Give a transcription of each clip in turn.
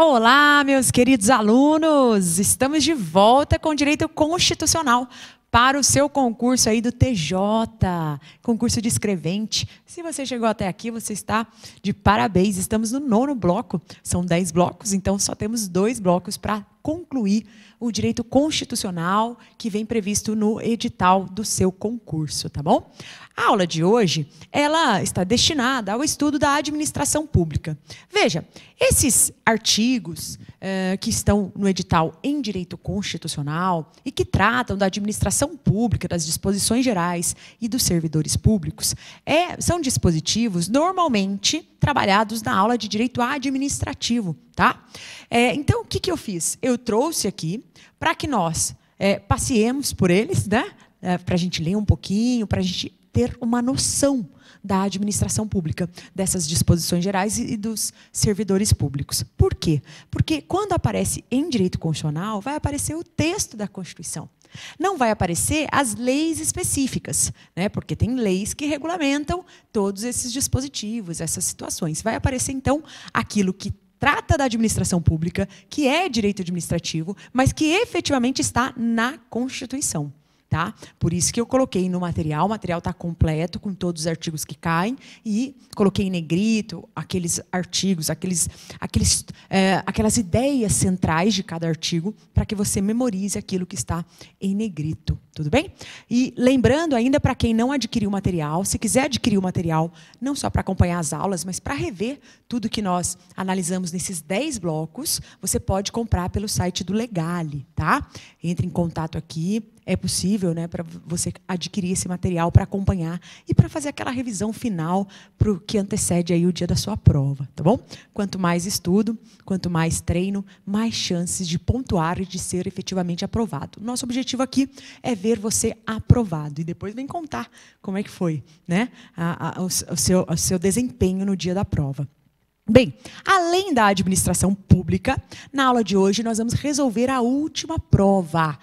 Olá, meus queridos alunos! Estamos de volta com Direito Constitucional para o seu concurso aí do TJ, concurso de escrevente. Se você chegou até aqui, você está de parabéns. Estamos no 9º bloco. São 10 blocos, então só temos 2 blocos para concluir o direito constitucional que vem previsto no edital do seu concurso, tá bom? A aula de hoje, ela está destinada ao estudo da administração pública. Veja, esses artigos que estão no edital em direito constitucional e que tratam da administração pública, das disposições gerais e dos servidores públicos, são dispositivos normalmente trabalhados na aula de direito administrativo, tá? Então, o que eu fiz? Eu trouxe aqui para que nós passeemos por eles, né? Para a gente ler um pouquinho, para a gente ter uma noção da administração pública, dessas disposições gerais e dos servidores públicos. Por quê? Porque quando aparece em direito constitucional, vai aparecer o texto da Constituição. Não vai aparecer as leis específicas, né? Porque tem leis que regulamentam todos esses dispositivos, essas situações. Vai aparecer, então, aquilo que trata da administração pública, que é direito administrativo, mas que efetivamente está na Constituição. Tá? Por isso que eu coloquei no material, o material está completo, com todos os artigos que caem, e coloquei em negrito aqueles artigos, aquelas ideias centrais de cada artigo, para que você memorize aquilo que está em negrito. Tudo bem? E lembrando ainda, para quem não adquiriu o material, se quiser adquirir o material, não só para acompanhar as aulas, mas para rever tudo que nós analisamos nesses 10 blocos, você pode comprar pelo site do Legale. Tá? Entre em contato aqui. É possível, né, para você adquirir esse material para acompanhar e para fazer aquela revisão final para o que antecede aí o dia da sua prova, tá bom? Quanto mais estudo, quanto mais treino, mais chances de pontuar e de ser efetivamente aprovado. Nosso objetivo aqui é ver você aprovado e depois vem contar como é que foi, né, o seu desempenho no dia da prova. Bem, além da administração pública, na aula de hoje nós vamos resolver a última prova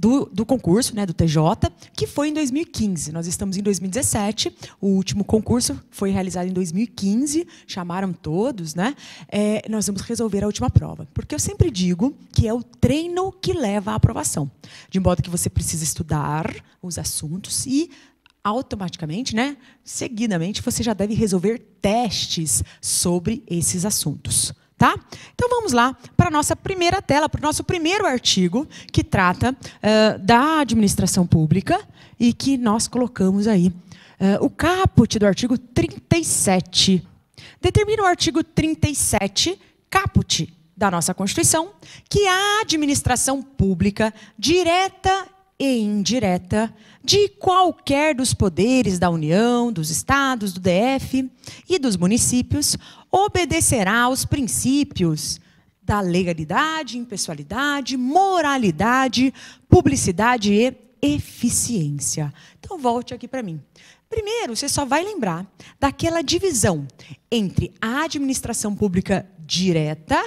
do concurso, né, do TJ, que foi em 2015. Nós estamos em 2017, o último concurso foi realizado em 2015, chamaram todos, né? Nós vamos resolver a última prova, porque eu sempre digo que é o treino que leva à aprovação, de modo que você precisa estudar os assuntos e automaticamente, né, seguidamente, você já deve resolver testes sobre esses assuntos. Tá? Então, vamos lá para a nossa primeira tela, para o nosso primeiro artigo, que trata da administração pública e que nós colocamos aí. O caput do artigo 37. Determina o artigo 37, caput da nossa Constituição, que a administração pública, direta e indireta, de qualquer dos poderes da União, dos estados, do DF e dos municípios, obedecerá aos princípios da legalidade, impessoalidade, moralidade, publicidade e eficiência. Então, volte aqui para mim. Primeiro, você só vai lembrar daquela divisão entre a administração pública direta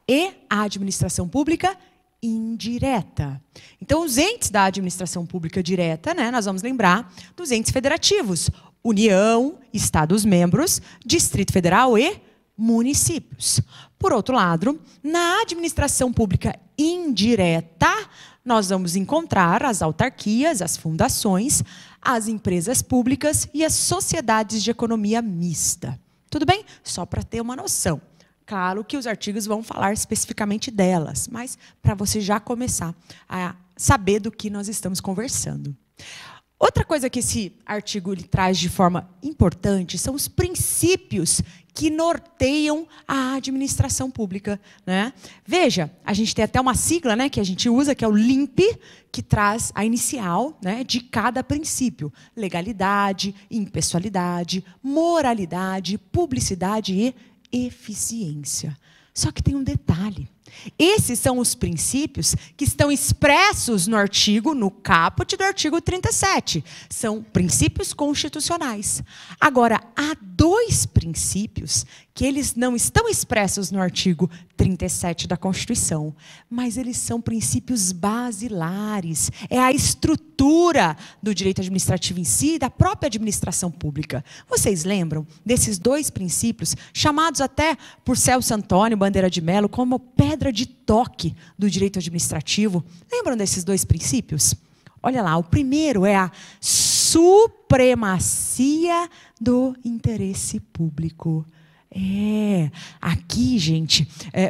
e a administração pública indireta. Então, os entes da administração pública direta, né, nós vamos lembrar dos entes federativos, União, Estados-membros, Distrito Federal e municípios. Por outro lado, na administração pública indireta, nós vamos encontrar as autarquias, as fundações, as empresas públicas e as sociedades de economia mista. Tudo bem? Só para ter uma noção. Claro que os artigos vão falar especificamente delas, mas para você já começar a saber do que nós estamos conversando. Outra coisa que esse artigo ele traz de forma importante são os princípios que norteiam a administração pública, né? Veja, a gente tem até uma sigla, né, que a gente usa, que é o LIMP, que traz a inicial, né, de cada princípio. Legalidade, impessoalidade, moralidade, publicidade e eficiência. Só que tem um detalhe. Esses são os princípios que estão expressos no artigo, no caput do artigo 37. São princípios constitucionais. Agora, há 2 princípios que eles não estão expressos no artigo 37 da Constituição. Mas eles são princípios basilares. É a estrutura do direito administrativo em si e da própria administração pública. Vocês lembram desses dois princípios, chamados até por Celso Antônio Bandeira de Mello como pedra de toque do direito administrativo? Lembram desses dois princípios? Olha lá, o primeiro é a supremacia do interesse público. Aqui, gente,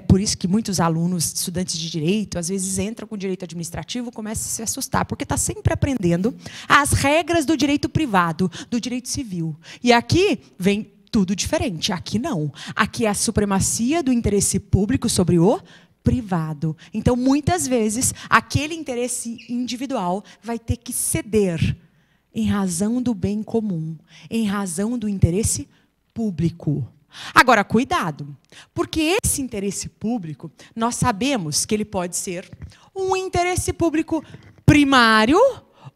por isso que muitos alunos, estudantes de direito, às vezes entram com o direito administrativo e começam a se assustar, porque está sempre aprendendo as regras do direito privado, do direito civil. E aqui vem tudo diferente. Aqui não. Aqui é a supremacia do interesse público sobre o privado. Então, muitas vezes, aquele interesse individual vai ter que ceder em razão do bem comum, em razão do interesse público. Agora, cuidado, porque esse interesse público, nós sabemos que ele pode ser um interesse público primário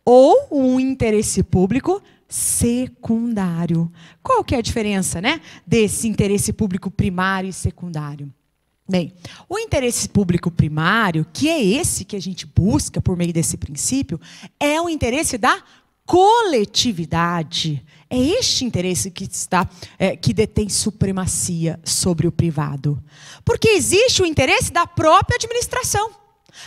ou um interesse público secundário. Qual que é a diferença, né, desse interesse público primário e secundário? Bem, o interesse público primário, que é esse que a gente busca por meio desse princípio, é o interesse da coletividade. É este interesse que detém supremacia sobre o privado. Porque existe o interesse da própria administração.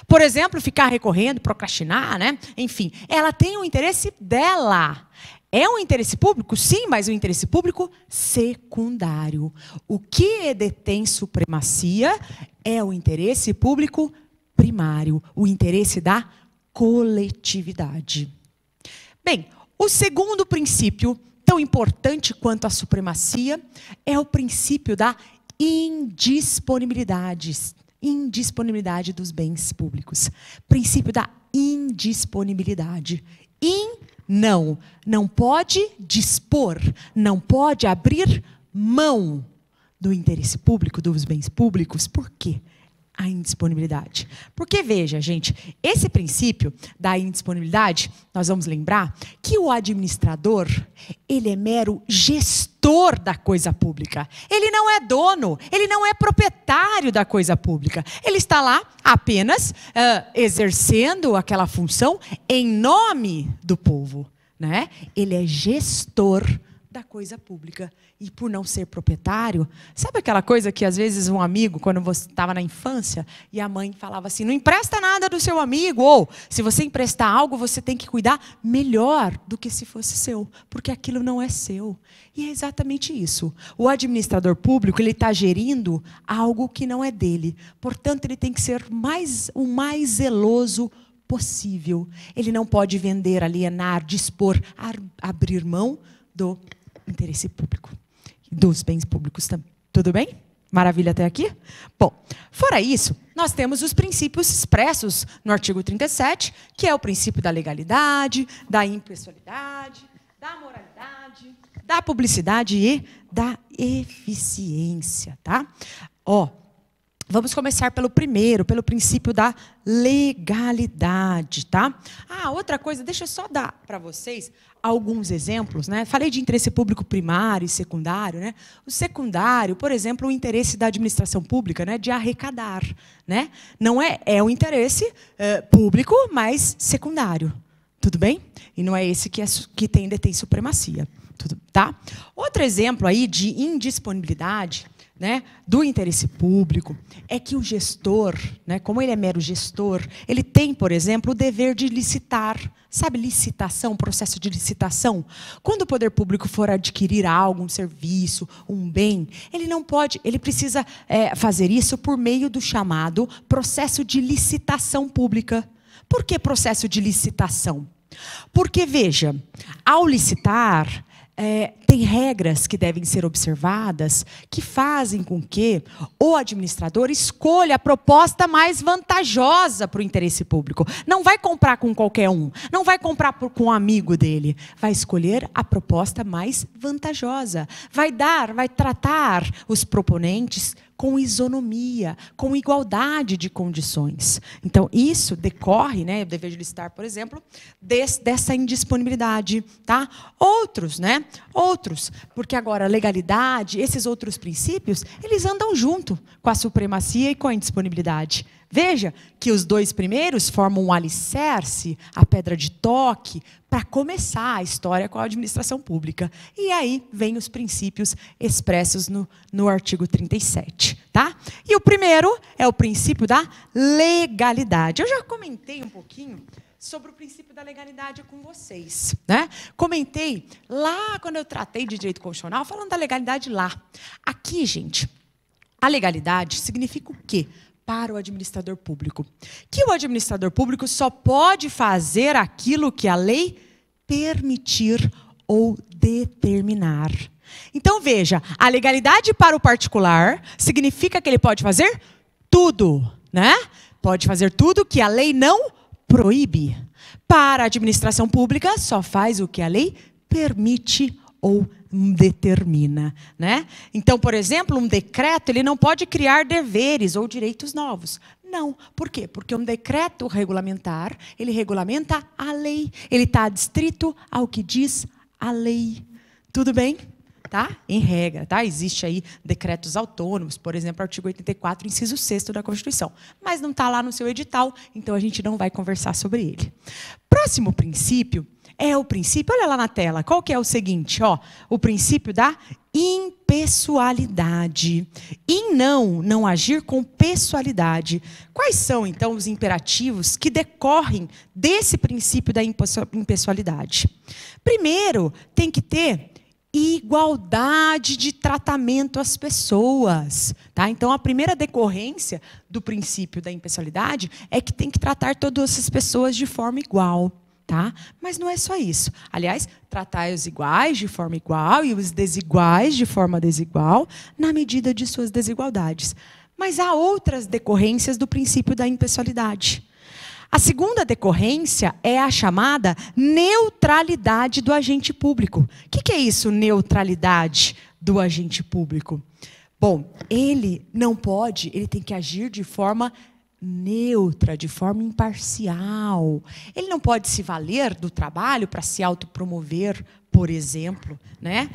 Por exemplo, ficar recorrendo, procrastinar, né? Enfim, ela tem o interesse dela. É um interesse público? Sim, mas um interesse público secundário. O que detém supremacia é o interesse público primário, o interesse da coletividade. Bem, o segundo princípio, tão importante quanto a supremacia, é o princípio da indisponibilidade dos bens públicos. Princípio da indisponibilidade. Não pode dispor, não pode abrir mão do interesse público, dos bens públicos. Por quê? A indisponibilidade. Porque, veja, gente, esse princípio da indisponibilidade, nós vamos lembrar que o administrador, ele é mero gestor da coisa pública. Ele não é dono, ele não é proprietário da coisa pública. Ele está lá apenas exercendo aquela função em nome do povo, né? Ele é gestor da coisa pública. E por não ser proprietário, sabe aquela coisa que às vezes um amigo, quando você estava na infância, e a mãe falava assim, não empresta nada do seu amigo, ou se você emprestar algo, você tem que cuidar melhor do que se fosse seu, porque aquilo não é seu. E é exatamente isso. O administrador público, ele está gerindo algo que não é dele. Portanto, ele tem que ser o mais zeloso possível. Ele não pode vender, alienar, dispor, abrir mão do interesse público, dos bens públicos também. Tudo bem? Maravilha até aqui? Bom, fora isso, nós temos os princípios expressos no artigo 37, que é o princípio da legalidade, da impessoalidade, da moralidade, da publicidade e da eficiência, tá? Vamos começar pelo primeiro, pelo princípio da legalidade, tá? Outra coisa, deixa eu só dar para vocês alguns exemplos, né? Falei de interesse público primário e secundário, né? O secundário, por exemplo, o interesse da administração pública, né, de arrecadar, né? Não é o interesse público, mas secundário. Tudo bem? E não é esse que detém supremacia, tá? Outro exemplo aí de indisponibilidade, né, do interesse público, é que o gestor, né, como ele é mero gestor, ele tem, por exemplo, o dever de licitar. Sabe licitação, processo de licitação? Quando o poder público for adquirir algo, um serviço, um bem, ele não pode, ele precisa fazer isso por meio do chamado processo de licitação pública. Por que processo de licitação? Porque, veja, ao licitar, tem regras que devem ser observadas que fazem com que o administrador escolha a proposta mais vantajosa para o interesse público. Não vai comprar com qualquer um, não vai comprar com um amigo dele. Vai escolher a proposta mais vantajosa. Vai tratar os proponentes com isonomia, com igualdade de condições. Então, isso decorre, né, o dever de licitar, por exemplo, dessa indisponibilidade. Tá? Outros, né? Outros, porque agora a legalidade, esses outros princípios, eles andam junto com a supremacia e com a indisponibilidade. Veja que os dois primeiros formam um alicerce, a pedra de toque, para começar a história com a administração pública. E aí vem os princípios expressos no artigo 37. Tá? E o primeiro é o princípio da legalidade. Eu já comentei um pouquinho sobre o princípio da legalidade com vocês, né? Comentei lá quando eu tratei de direito constitucional, falando da legalidade lá. Aqui, gente, a legalidade significa o quê? Para o administrador público. Que o administrador público só pode fazer aquilo que a lei permitir ou determinar. Então, veja, a legalidade para o particular significa que ele pode fazer tudo, né? Pode fazer tudo que a lei não proíbe. Para a administração pública, só faz o que a lei permite ou determina, né? Então, por exemplo, um decreto ele não pode criar deveres ou direitos novos. Não. Por quê? Porque um decreto regulamentar, ele regulamenta a lei. Ele está adstrito ao que diz a lei. Tudo bem? Tá? Em regra, tá? Existe aí decretos autônomos, por exemplo, artigo 84, inciso 6º da Constituição. Mas não está lá no seu edital, então a gente não vai conversar sobre ele. Próximo princípio é o princípio, olha lá na tela, qual que é o seguinte? Ó, o princípio da impessoalidade. Em não agir com pessoalidade. Quais são, então, os imperativos que decorrem desse princípio da impessoalidade? Primeiro, tem que ter igualdade de tratamento às pessoas. Tá? Então, a primeira decorrência do princípio da impessoalidade é que tem que tratar todas as pessoas de forma igual. Tá? Mas não é só isso. Aliás, tratar os iguais de forma igual e os desiguais de forma desigual na medida de suas desigualdades. Mas há outras decorrências do princípio da impessoalidade. A segunda decorrência é a chamada neutralidade do agente público. O que é isso, neutralidade do agente público? Bom, ele não pode, ele tem que agir de forma neutra, de forma imparcial. Ele não pode se valer do trabalho para se autopromover, por exemplo, né?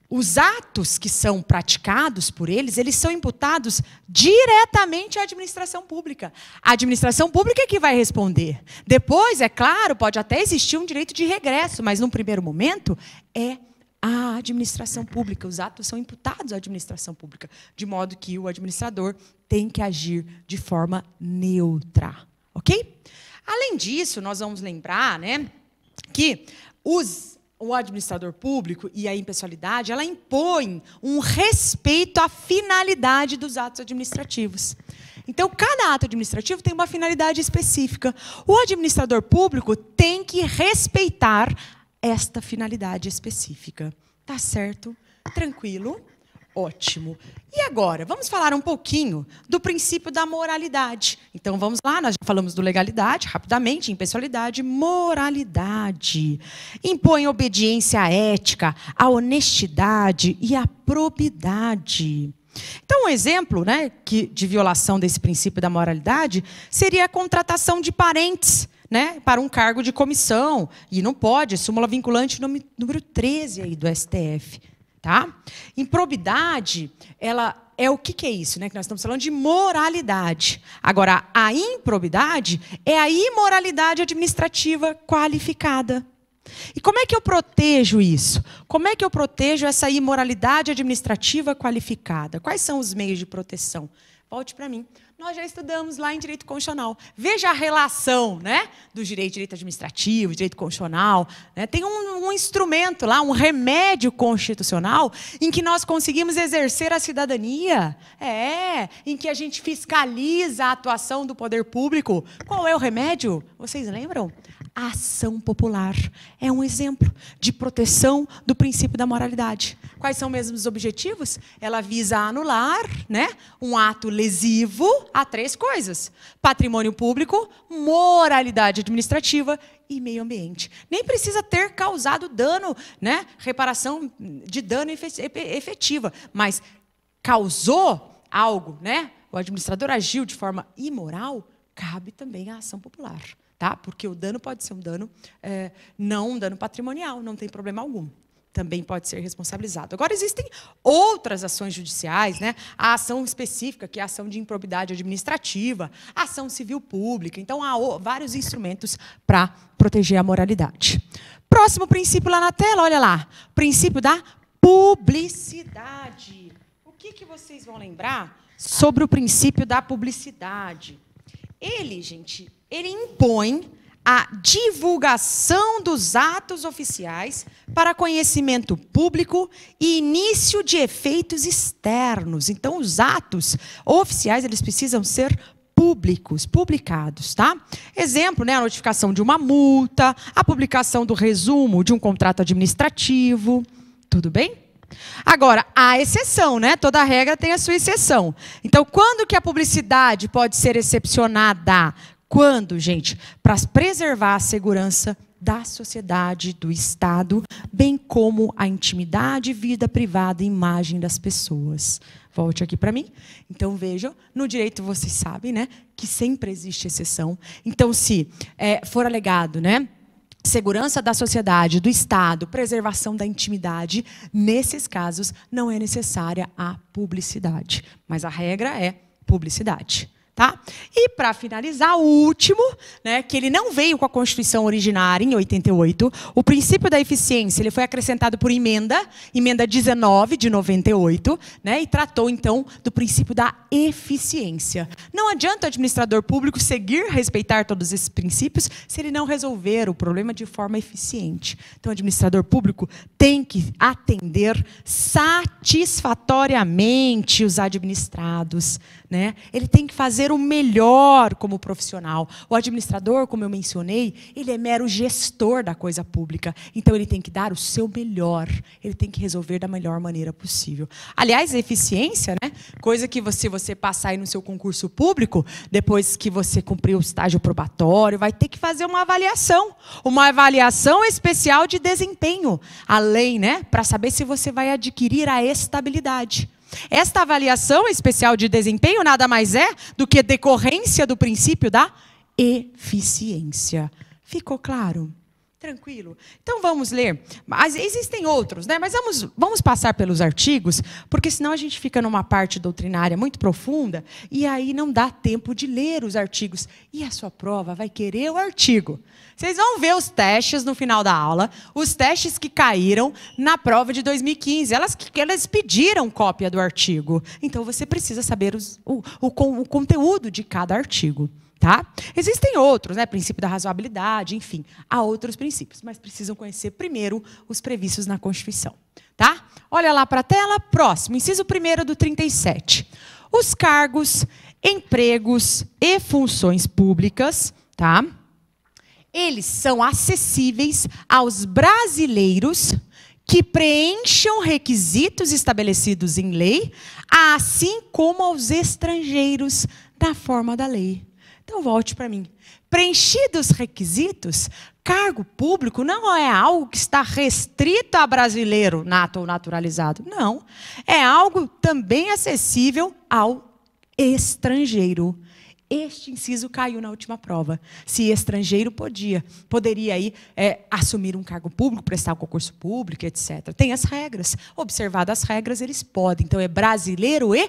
Os atos que são praticados por eles são imputados diretamente à administração pública. A administração pública é que vai responder. Depois, é claro, pode até existir um direito de regresso, mas, num primeiro momento, é a administração pública. Os atos são imputados à administração pública, de modo que o administrador tem que agir de forma neutra. Ok? Além disso, nós vamos lembrar, né, que o administrador público e a impessoalidade, ela impõe um respeito à finalidade dos atos administrativos. Então, cada ato administrativo tem uma finalidade específica. O administrador público tem que respeitar esta finalidade específica. Tá certo? Tranquilo? Ótimo. E agora, vamos falar um pouquinho do princípio da moralidade. Então, vamos lá, nós já falamos do legalidade, rapidamente, impessoalidade, moralidade. Impõe obediência à ética, à honestidade e à probidade. Então, um exemplo, né, de violação desse princípio da moralidade seria a contratação de parentes, né, para um cargo de comissão. E não pode, súmula vinculante número 13 aí do STF. Tá? Improbidade, ela é o que é isso, né? Que nós estamos falando de moralidade. Agora, a improbidade é a imoralidade administrativa qualificada. E como é que eu protejo isso? Como é que eu protejo essa imoralidade administrativa qualificada? Quais são os meios de proteção? Volte para mim. Nós já estudamos lá em direito constitucional. Veja a relação, né, do direito administrativo, direito constitucional. Né? Tem um instrumento lá, um remédio constitucional, em que nós conseguimos exercer a cidadania. Em que a gente fiscaliza a atuação do poder público. Qual é o remédio? Vocês lembram? A ação popular é um exemplo de proteção do princípio da moralidade. Quais são mesmo os objetivos? Ela visa anular, né, um ato lesivo a 3 coisas: patrimônio público, moralidade administrativa e meio ambiente. Nem precisa ter causado dano, né, reparação de dano efetiva, mas causou algo, né? O administrador agiu de forma imoral, cabe também a ação popular, tá? Porque o dano pode ser um dano, não um dano patrimonial, não tem problema algum. Também pode ser responsabilizado. Agora, existem outras ações judiciais, né? A ação específica, que é a ação de improbidade administrativa, a ação civil pública. Então, há vários instrumentos para proteger a moralidade. Próximo princípio lá na tela, olha lá. Princípio da publicidade. O que vocês vão lembrar sobre o princípio da publicidade? Ele, gente, ele impõe a divulgação dos atos oficiais para conhecimento público e início de efeitos externos. Então, os atos oficiais, eles precisam ser públicos, publicados, tá? Exemplo, né, a notificação de uma multa, a publicação do resumo de um contrato administrativo. Tudo bem? Agora, há exceção, né? Toda regra tem a sua exceção. Então, quando que a publicidade pode ser excepcionada? Quando, gente? Para preservar a segurança da sociedade, do Estado, bem como a intimidade, vida privada e imagem das pessoas. Volte aqui para mim. Então, vejam, no direito vocês sabem, né, que sempre existe exceção. Então, se for alegado, né, segurança da sociedade, do Estado, preservação da intimidade, nesses casos não é necessária a publicidade. Mas a regra é publicidade. Tá? E, para finalizar, o último, né, que ele não veio com a Constituição originária, em 88, o princípio da eficiência ele foi acrescentado por emenda 19 de 98, né, e tratou, então, do princípio da eficiência. Não adianta o administrador público seguir, respeitar todos esses princípios, se ele não resolver o problema de forma eficiente. Então, o administrador público tem que atender satisfatoriamente os administrados, né? Ele tem que fazer o melhor como profissional. O administrador, como eu mencionei, ele é mero gestor da coisa pública. Então, ele tem que dar o seu melhor. Ele tem que resolver da melhor maneira possível. Aliás, a eficiência, né? Coisa que você passar aí no seu concurso público, depois que você cumprir o estágio probatório, vai ter que fazer uma avaliação especial de desempenho, além, né, para saber se você vai adquirir a estabilidade. Esta avaliação especial de desempenho nada mais é do que decorrência do princípio da eficiência. Ficou claro? Tranquilo? Então vamos ler. Mas existem outros, né? Mas vamos passar pelos artigos, porque senão a gente fica numa parte doutrinária muito profunda e aí não dá tempo de ler os artigos. E a sua prova vai querer o artigo. Vocês vão ver os testes no final da aula, os testes que caíram na prova de 2015. Elas pediram cópia do artigo. Então você precisa saber o conteúdo de cada artigo. Tá? Existem outros, né? Princípio da razoabilidade, enfim, há outros princípios, mas precisam conhecer primeiro os previstos na Constituição. Tá? Olha lá para a tela, próximo, inciso 1º do 37. Os cargos, empregos e funções públicas, tá? Eles são acessíveis aos brasileiros que preencham requisitos estabelecidos em lei, assim como aos estrangeiros na forma da lei. Então, volte para mim. Preenchidos os requisitos, cargo público não é algo que está restrito a brasileiro nato ou naturalizado. Não. É algo também acessível ao estrangeiro. Este inciso caiu na última prova. Se estrangeiro poderia aí, assumir um cargo público, prestar um concurso público, etc. Tem as regras. Observadas as regras, eles podem. Então, é brasileiro e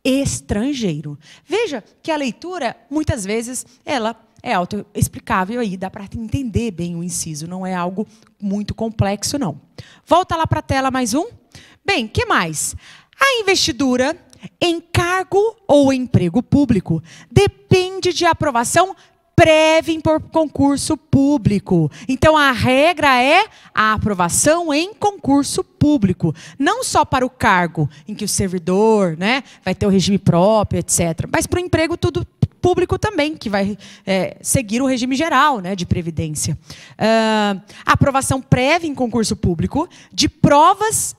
estrangeiro. Veja que a leitura, muitas vezes, ela é autoexplicável aí, dá para entender bem o inciso, não é algo muito complexo, não. Volta lá para a tela mais um. Bem, que mais? A investidura em cargo ou emprego público depende de aprovação prévia por concurso público. Então, a regra é a aprovação em concurso público. Não só para o cargo, em que o servidor, né, vai ter o regime próprio, etc. Mas para o emprego tudo público também, que vai seguir o regime geral, né, de previdência. Aprovação prévia em concurso público de provas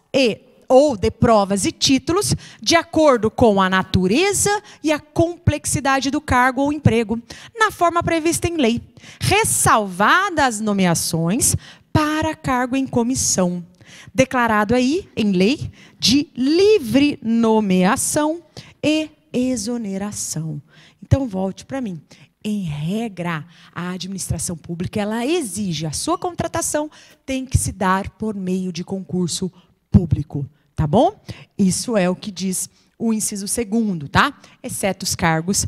ou de provas e títulos de acordo com a natureza e a complexidade do cargo ou emprego, na forma prevista em lei, ressalvadas as nomeações para cargo em comissão, declarado aí em lei de livre nomeação e exoneração. Então, volte para mim. Em regra, a administração pública ela exige a sua contratação tem que se dar por meio de concurso público, tá bom? Isso é o que diz o inciso 2º, tá? Exceto os cargos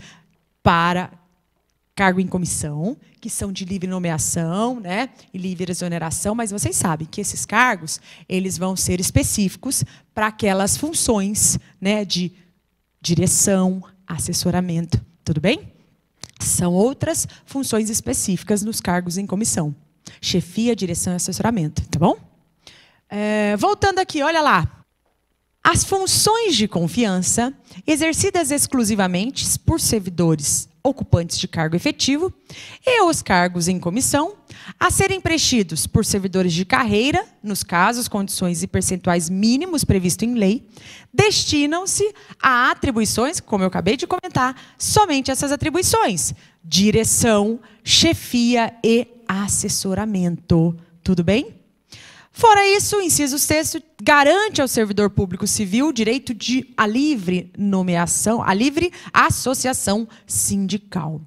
para cargo em comissão, que são de livre nomeação, né, e livre exoneração, mas vocês sabem que esses cargos, eles vão ser específicos para aquelas funções, né, de direção, assessoramento, tudo bem? São outras funções específicas nos cargos em comissão. Chefia, direção e assessoramento, tá bom? Voltando aqui, olha lá. As funções de confiança, exercidas exclusivamente por servidores ocupantes de cargo efetivo e os cargos em comissão, a serem preenchidos por servidores de carreira, nos casos, condições e percentuais mínimos previstos em lei, destinam-se a atribuições, como eu acabei de comentar, somente essas atribuições: direção, chefia e assessoramento. Tudo bem? Fora isso, o inciso 6º garante ao servidor público civil o direito à livre nomeação, à livre associação sindical.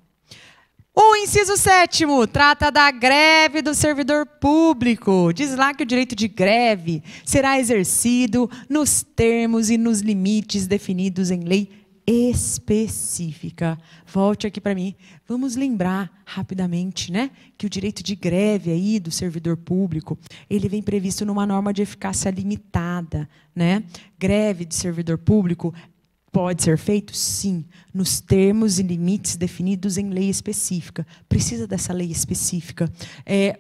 O inciso 7º trata da greve do servidor público. Diz lá que o direito de greve será exercido nos termos e nos limites definidos em lei específica. Volte aqui para mim. Vamos lembrar rapidamente, né, que o direito de greve aí do servidor público, ele vem previsto numa norma de eficácia limitada, né? Greve de servidor público pode ser feito, sim, nos termos e limites definidos em lei específica. Precisa dessa lei específica.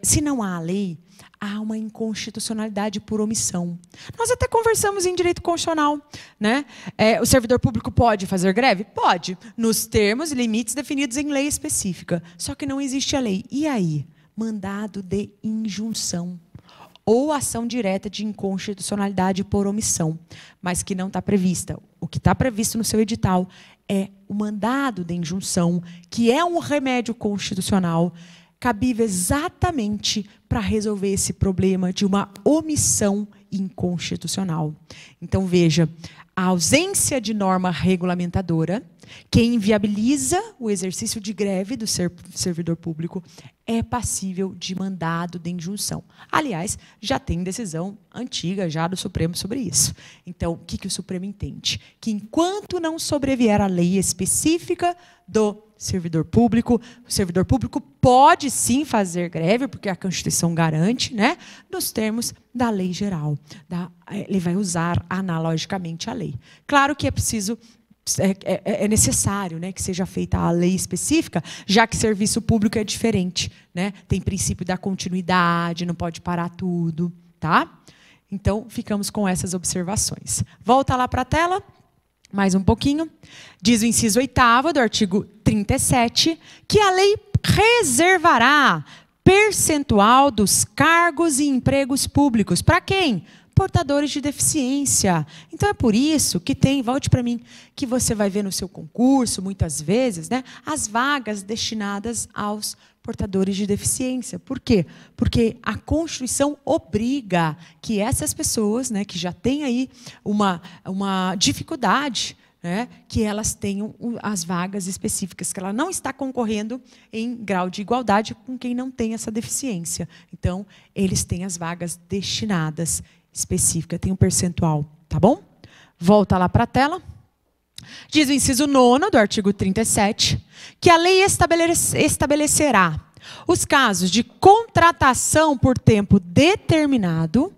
Se não há lei, há uma inconstitucionalidade por omissão. Nós até conversamos em direito constitucional, né? O servidor público pode fazer greve? Pode, nos termos e limites definidos em lei específica. Só que não existe a lei. E aí? Mandado de injunção ou ação direta de inconstitucionalidade por omissão, mas que não está prevista. O que está previsto no seu edital é o mandado de injunção, que é um remédio constitucional cabível exatamente para resolver esse problema de uma omissão inconstitucional. Então, veja, a ausência de norma regulamentadora que inviabiliza o exercício de greve do servidor público é passível de mandado de injunção. Aliás, já tem decisão antiga já do Supremo sobre isso. Então, o que o Supremo entende? Que enquanto não sobrevier a lei específica do servidor público, o servidor público pode sim fazer greve, porque a Constituição garante, né, nos termos da lei geral. Ele vai usar analogicamente a lei. Claro que é preciso, é necessário, né, que seja feita a lei específica, já que serviço público é diferente, né? Tem princípio da continuidade, não pode parar tudo, tá? Então, ficamos com essas observações. Volta lá para a tela. Mais um pouquinho. Diz o inciso 8º do artigo 37 que a lei reservará percentual dos cargos e empregos públicos. Para quem? Portadores de deficiência. Então, é por isso que tem, volte para mim, que você vai ver no seu concurso, muitas vezes, né, as vagas destinadas aos portadores de deficiência. Por quê? Porque a Constituição obriga que essas pessoas, né, que já têm aí uma dificuldade, né, que elas tenham as vagas específicas, que ela não está concorrendo em grau de igualdade com quem não tem essa deficiência. Então, eles têm as vagas destinadas específicas, tem um percentual, tá bom? Volta lá para a tela. Diz o inciso 9º do artigo 37 que a lei estabelecerá os casos de contratação por tempo determinado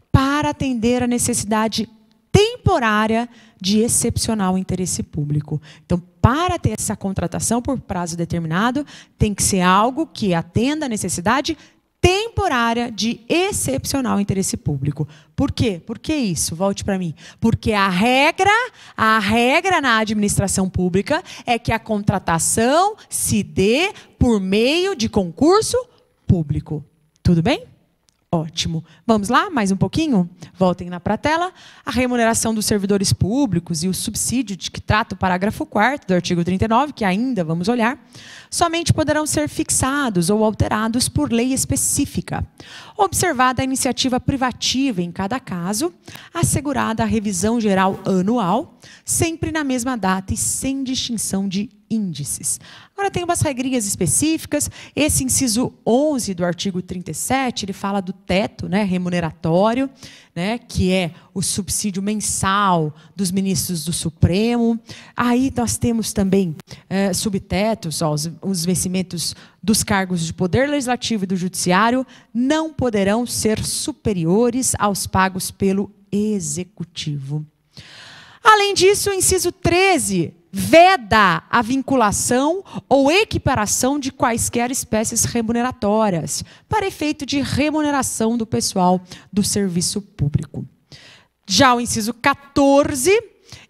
para atender a necessidade temporária de excepcional interesse público. Então, para ter essa contratação por prazo determinado, tem que ser algo que atenda a necessidade temporária de excepcional interesse público. Por quê? Por que isso? Volte para mim. Porque a regra na administração pública é que a contratação se dê por meio de concurso público. Tudo bem? Ótimo. Vamos lá, mais um pouquinho? Voltem lá para a tela. A remuneração dos servidores públicos e o subsídio de que trata o parágrafo 4º do artigo 39, que ainda vamos olhar, somente poderão ser fixados ou alterados por lei específica, observada a iniciativa privativa em cada caso, assegurada a revisão geral anual, sempre na mesma data e sem distinção de índices. Agora tem umas regrinhas específicas. Esse inciso 11 do artigo 37, ele fala do teto, né, remuneratório, né, que é o subsídio mensal dos ministros do Supremo. Aí nós temos também subtetos, ó, os vencimentos dos cargos de poder legislativo e do judiciário não poderão ser superiores aos pagos pelo executivo. Além disso, o inciso 13 veda a vinculação ou equiparação de quaisquer espécies remuneratórias para efeito de remuneração do pessoal do serviço público. Já o inciso 14,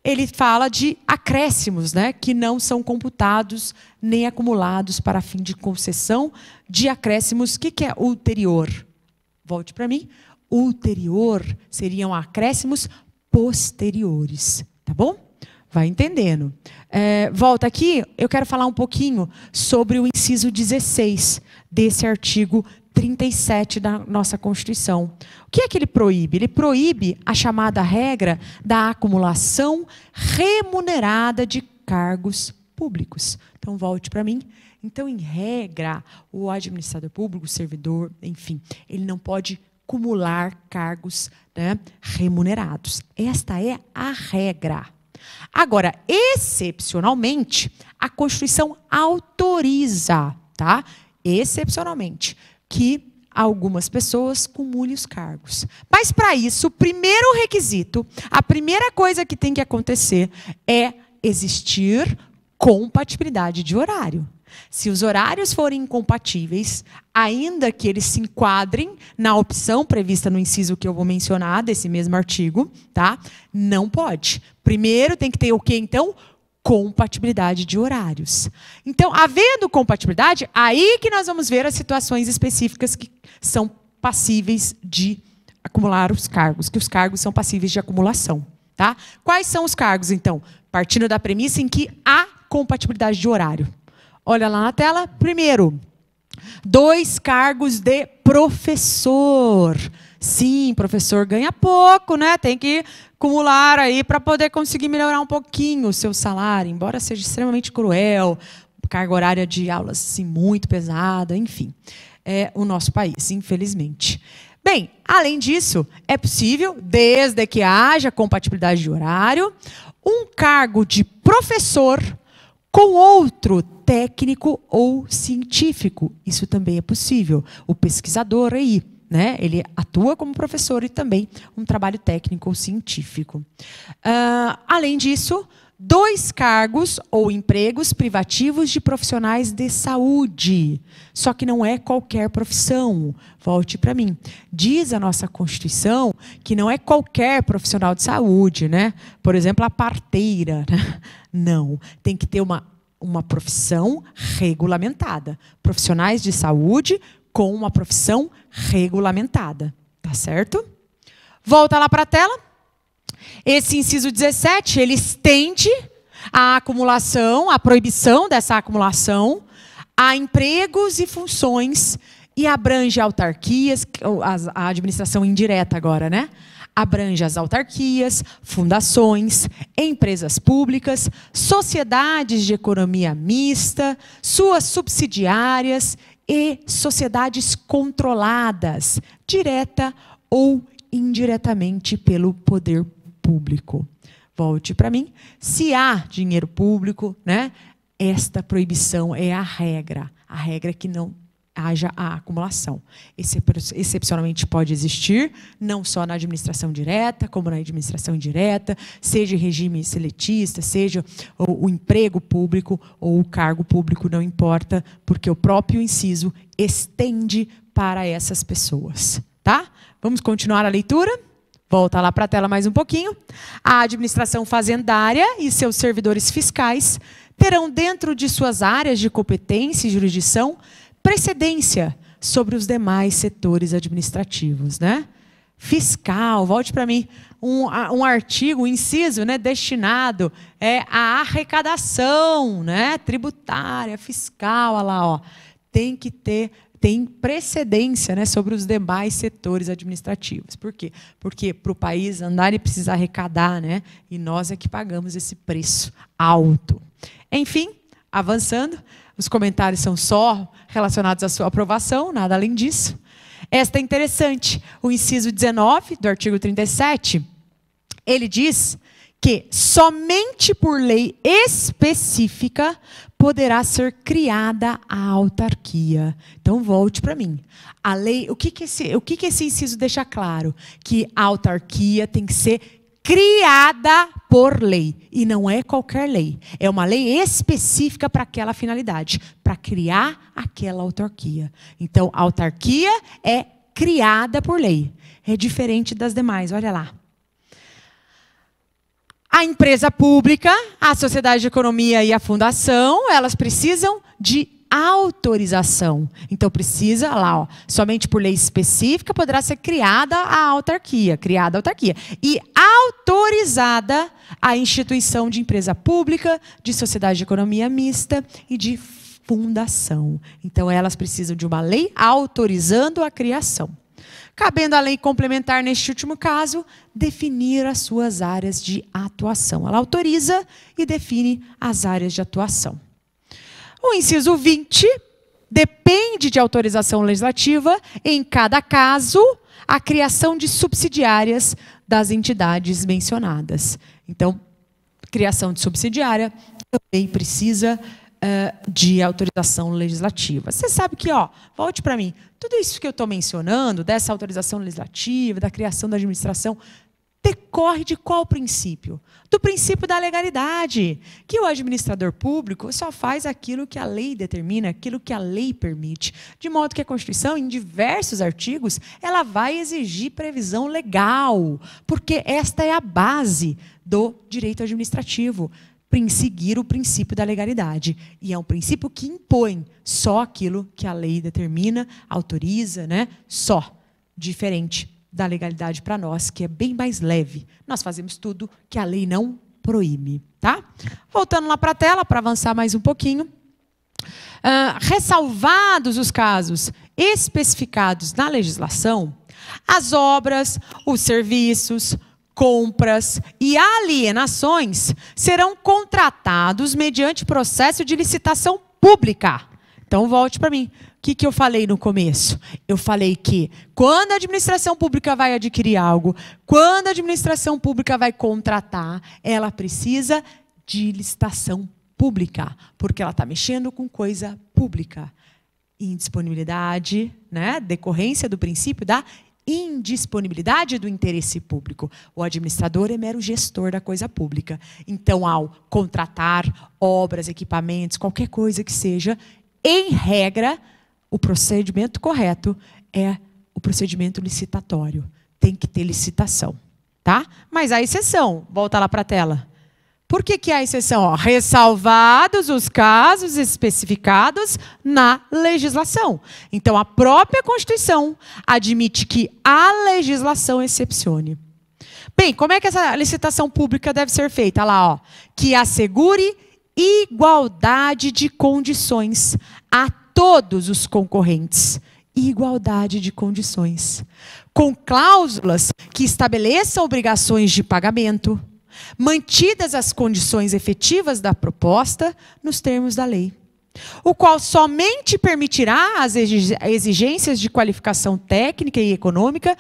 ele fala de acréscimos, né, que não são computados nem acumulados para fim de concessão de acréscimos. O que é ulterior? Volte para mim. Ulterior seriam acréscimos posteriores, tá bom? Vai entendendo. Volta aqui, eu quero falar um pouquinho sobre o inciso 16 desse artigo 37 da nossa Constituição. O que é que ele proíbe? Ele proíbe a chamada regra da acumulação remunerada de cargos públicos. Então, volte para mim. Então, em regra, o administrador público, o servidor, enfim, ele não pode acumular cargos, né, remunerados. Esta é a regra. Agora, excepcionalmente, a Constituição autoriza, tá? Excepcionalmente, que algumas pessoas cumulem os cargos. Mas, para isso, o primeiro requisito, a primeira coisa que tem que acontecer é existir compatibilidade de horário. Se os horários forem incompatíveis, ainda que eles se enquadrem na opção prevista no inciso que eu vou mencionar, desse mesmo artigo, tá? Não pode. Primeiro tem que ter o quê, então? Compatibilidade de horários. Então, havendo compatibilidade, aí que nós vamos ver as situações específicas que são passíveis de acumular os cargos, que os cargos são passíveis de acumulação, tá? Quais são os cargos, então? Partindo da premissa em que há compatibilidade de horário. Olha lá na tela. Primeiro, 2 cargos de professor. Sim, professor ganha pouco, né? Tem que acumular aí para poder conseguir melhorar um pouquinho o seu salário, embora seja extremamente cruel, carga horária de aulas assim, muito pesada, enfim. É o nosso país, infelizmente. Bem, além disso, é possível, desde que haja compatibilidade de horário, um cargo de professor com outro técnico ou científico. Isso também é possível. O pesquisador aí, né, ele atua como professor e também um trabalho técnico ou científico. Além disso, 2 cargos ou empregos privativos de profissionais de saúde. Só que não é qualquer profissão. Volte para mim. Diz a nossa Constituição que não é qualquer profissional de saúde, né? Por exemplo, a parteira, né? Não. Tem que ter uma profissão regulamentada. Profissionais de saúde com uma profissão regulamentada. Tá certo? Volta lá para a tela. Esse inciso 17, ele estende a acumulação, a proibição dessa acumulação a empregos e funções e abrange autarquias, a administração indireta agora, né? Abrange as autarquias, fundações, empresas públicas, sociedades de economia mista, suas subsidiárias e sociedades controladas, direta ou indiretamente pelo poder público. Volte para mim. Se há dinheiro público, né, esta proibição é a regra. A regra é que não haja a acumulação. Excepcionalmente pode existir, não só na administração direta, como na administração indireta, seja regime seletista, seja o emprego público ou o cargo público, não importa, porque o próprio inciso estende para essas pessoas. Tá? Vamos continuar a leitura? Volta lá para a tela mais um pouquinho. A administração fazendária e seus servidores fiscais terão dentro de suas áreas de competência e jurisdição precedência sobre os demais setores administrativos, né? Fiscal, volte para mim, um artigo, um inciso, né, destinado à arrecadação, né, tributária, fiscal, olha lá, ó, tem precedência, né, sobre os demais setores administrativos. Por quê? Porque para o país andar ele precisa arrecadar, né, e nós é que pagamos esse preço alto. Enfim, avançando, os comentários são só relacionados à sua aprovação, nada além disso. Esta é interessante. O inciso 19 do artigo 37, ele diz que somente por lei específica poderá ser criada a autarquia. Então, volte para mim. A lei, o que esse inciso deixa claro? Que a autarquia tem que ser criada por lei. E não é qualquer lei. É uma lei específica para aquela finalidade, para criar aquela autarquia. Então, a autarquia é criada por lei. É diferente das demais, olha lá. A empresa pública, a sociedade de economia e a fundação, elas precisam de autorização. Então, precisa, lá, ó, somente por lei específica poderá ser criada a autarquia. E autorizada a instituição de empresa pública, de sociedade de economia mista e de fundação. Então, elas precisam de uma lei autorizando a criação. Cabendo à lei complementar, neste último caso, definir as suas áreas de atuação. Ela autoriza e define as áreas de atuação. O inciso 20 depende de autorização legislativa, em cada caso, a criação de subsidiárias das entidades mencionadas. Então, criação de subsidiária também precisa de autorização legislativa. Você sabe que, ó, volte para mim, tudo isso que eu estou mencionando, dessa autorização legislativa, da criação da administração, decorre de qual princípio? Do princípio da legalidade, que o administrador público só faz aquilo que a lei determina, aquilo que a lei permite. De modo que a Constituição, em diversos artigos, ela vai exigir previsão legal, porque esta é a base do direito administrativo, seguir o princípio da legalidade. E é um princípio que impõe só aquilo que a lei determina, autoriza, né? Só, diferente da legalidade para nós, que é bem mais leve. Nós fazemos tudo que a lei não proíbe, tá? Voltando lá para a tela, para avançar mais um pouquinho. Ressalvados os casos especificados na legislação, as obras, os serviços, compras e alienações serão contratados mediante processo de licitação pública. Então, volte para mim. O que eu falei no começo? Eu falei que quando a administração pública vai adquirir algo, quando a administração pública vai contratar, ela precisa de licitação pública, porque ela está mexendo com coisa pública. Indisponibilidade, né? Decorrência do princípio da indisponibilidade do interesse público. O administrador é mero gestor da coisa pública. Então, ao contratar obras, equipamentos, qualquer coisa que seja, em regra, o procedimento correto é o procedimento licitatório. Tem que ter licitação, tá? Mas há exceção. Volta lá para a tela. Por que há exceção? Ó, ressalvados os casos especificados na legislação. Então, a própria Constituição admite que a legislação excepcione. Bem, como é que essa licitação pública deve ser feita? Olha lá, ó, que assegure igualdade de condições a todos os concorrentes. Igualdade de condições. Com cláusulas que estabeleçam obrigações de pagamento, mantidas as condições efetivas da proposta nos termos da lei, o qual somente permitirá as exigências de qualificação técnica e econômica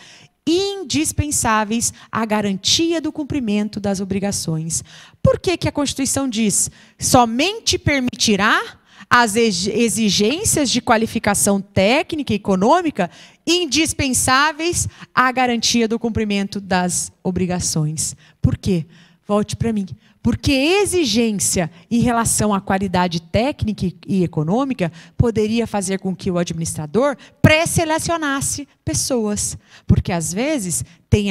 indispensáveis à garantia do cumprimento das obrigações. Por que a Constituição diz somente permitirá as exigências de qualificação técnica e econômica indispensáveis à garantia do cumprimento das obrigações? Por quê? Volte para mim. Porque exigência em relação à qualidade técnica e econômica poderia fazer com que o administrador pré-selecionasse pessoas. Porque, às vezes, tem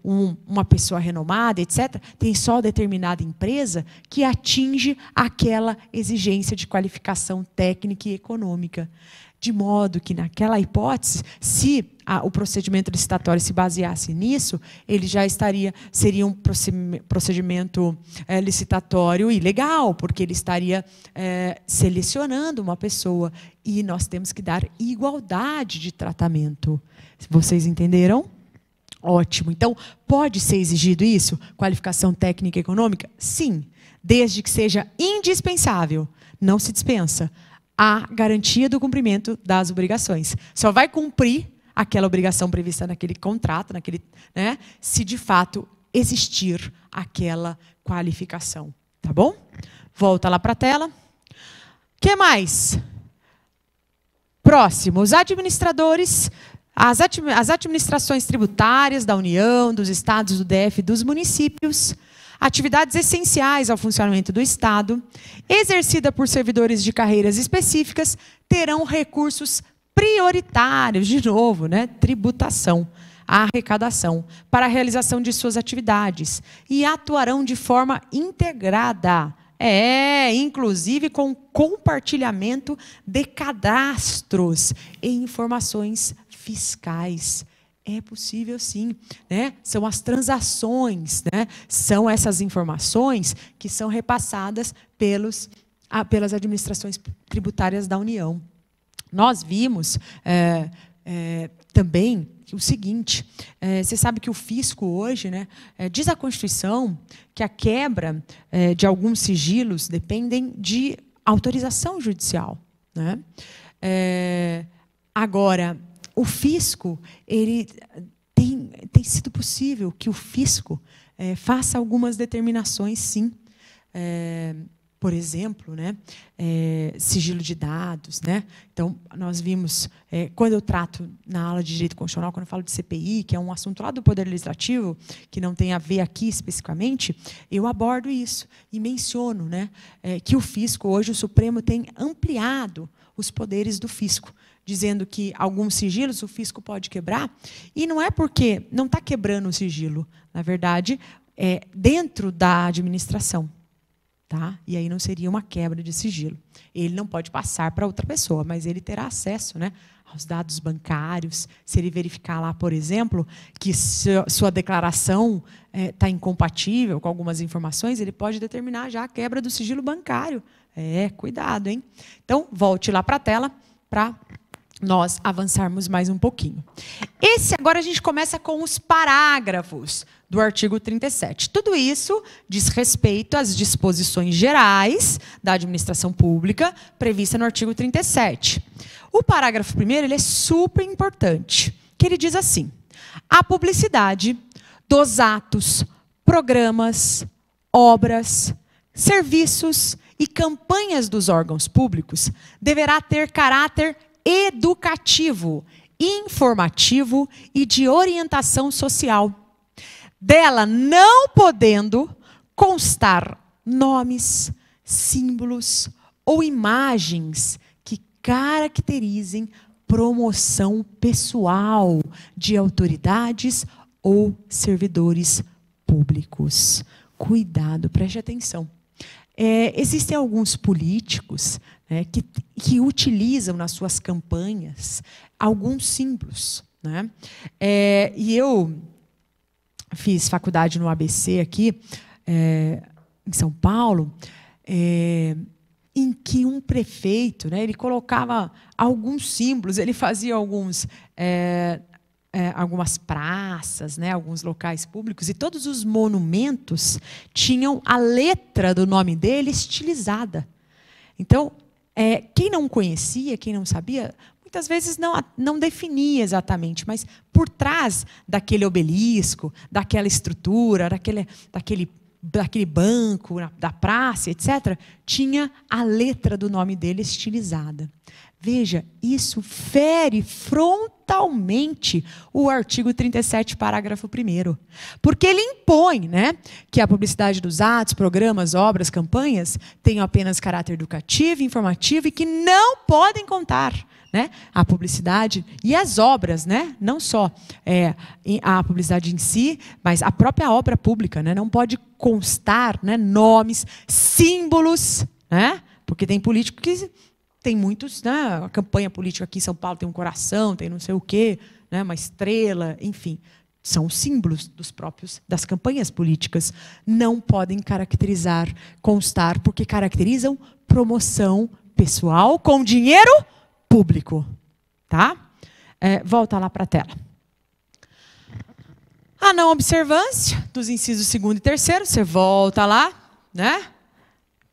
uma pessoa renomada, etc., tem só determinada empresa que atinge aquela exigência de qualificação técnica e econômica. De modo que, naquela hipótese, se o procedimento licitatório se baseasse nisso, ele já seria um procedimento licitatório ilegal, porque ele estaria selecionando uma pessoa. E nós temos que dar igualdade de tratamento. Vocês entenderam? Ótimo. Então, pode ser exigido isso? Qualificação técnica e econômica? Sim, desde que seja indispensável. Não se dispensa. A garantia do cumprimento das obrigações. Só vai cumprir aquela obrigação prevista naquele contrato, né, se de fato existir aquela qualificação. Tá bom? Volta lá para a tela. O que mais? Próximo, os administradores, as administrações tributárias da União, dos estados, do DF, dos municípios, atividades essenciais ao funcionamento do Estado, exercida por servidores de carreiras específicas, terão recursos prioritários, de novo, né, tributação, arrecadação, para a realização de suas atividades, e atuarão de forma integrada, inclusive com compartilhamento de cadastros e informações fiscais. É possível, sim, né? São as transações, né? São essas informações que são repassadas pelas administrações tributárias da União. Nós vimos também o seguinte, você sabe que o fisco hoje, né, diz a Constituição que a quebra de alguns sigilos dependem de autorização judicial, né? Agora, o fisco, ele tem sido possível que o fisco faça algumas determinações, sim. Por exemplo, né, sigilo de dados. Né? Então, nós vimos, quando eu trato na aula de Direito Constitucional, quando eu falo de CPI, que é um assunto lá do Poder Legislativo, que não tem a ver aqui especificamente, eu abordo isso e menciono, né, que o fisco, hoje o Supremo tem ampliado os poderes do fisco, dizendo que alguns sigilos o fisco pode quebrar, e não é porque não está quebrando o sigilo, na verdade, é dentro da administração. Tá? E aí não seria uma quebra de sigilo. Ele não pode passar para outra pessoa, mas ele terá acesso, né, aos dados bancários. Se ele verificar lá, por exemplo, que sua declaração está incompatível com algumas informações, ele pode determinar já a quebra do sigilo bancário. Cuidado, hein? Então, volte lá para a tela para nós avançarmos mais um pouquinho. Agora a gente começa com os parágrafos do artigo 37. Tudo isso diz respeito às disposições gerais da administração pública prevista no artigo 37. O parágrafo primeiro, ele é super importante, que ele diz assim: a publicidade dos atos, programas, obras, serviços e campanhas dos órgãos públicos deverá ter caráter educativo, informativo e de orientação social, dela não podendo constar nomes, símbolos ou imagens que caracterizem promoção pessoal de autoridades ou servidores públicos. Cuidado, preste atenção. Existem alguns políticos, né, que utilizam nas suas campanhas alguns símbolos. Né? E eu fiz faculdade no ABC aqui, em São Paulo, em que um prefeito, né, ele colocava alguns símbolos, ele fazia algumas praças, né, alguns locais públicos, e todos os monumentos tinham a letra do nome dele estilizada. Então, quem não conhecia, quem não sabia, muitas vezes não definia exatamente, mas por trás daquele obelisco, daquela estrutura, daquele banco, da praça, etc., tinha a letra do nome dele estilizada. Veja, isso fere frontalmente o artigo 37, parágrafo 1º. Porque ele impõe, né, que a publicidade dos atos, programas, obras, campanhas tenham apenas caráter educativo, informativo e que não podem contar né, a publicidade e as obras, né, não só a publicidade em si, mas a própria obra pública, né, não pode constar, né, nomes, símbolos, né, porque tem político que tem muitos, né, a campanha política aqui em São Paulo tem um coração, tem não sei o quê, né, uma estrela, enfim. São símbolos das campanhas políticas. Não podem caracterizar, constar, porque caracterizam promoção pessoal com dinheiro público. Tá? Volta lá para a tela. A não observância dos incisos 2º e 3º, você volta lá, né?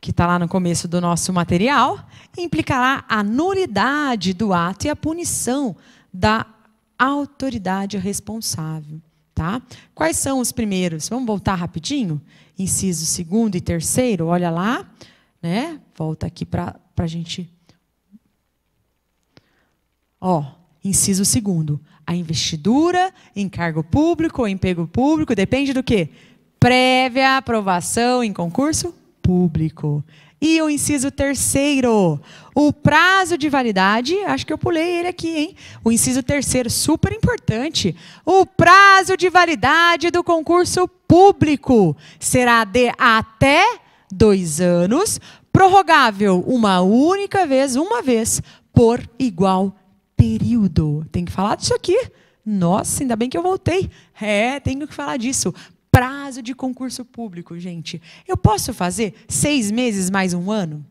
Que está lá no começo do nosso material, implicará a nulidade do ato e a punição da autoridade responsável. Tá? Quais são os primeiros? Vamos voltar rapidinho? Inciso 2º e 3º, olha lá. Né? Volta aqui para a gente... inciso 2º. A investidura em cargo público ou emprego público depende do quê? Prévia aprovação em concurso público. E o inciso 3º, o prazo de validade, acho que eu pulei ele aqui, hein? O inciso 3º, super importante. O prazo de validade do concurso público será de até 2 anos, prorrogável uma única vez, por igual período. Tem que falar disso aqui. Nossa, ainda bem que eu voltei. Tenho que falar disso. Prazo de concurso público, gente. Eu posso fazer 6 meses mais 1 ano?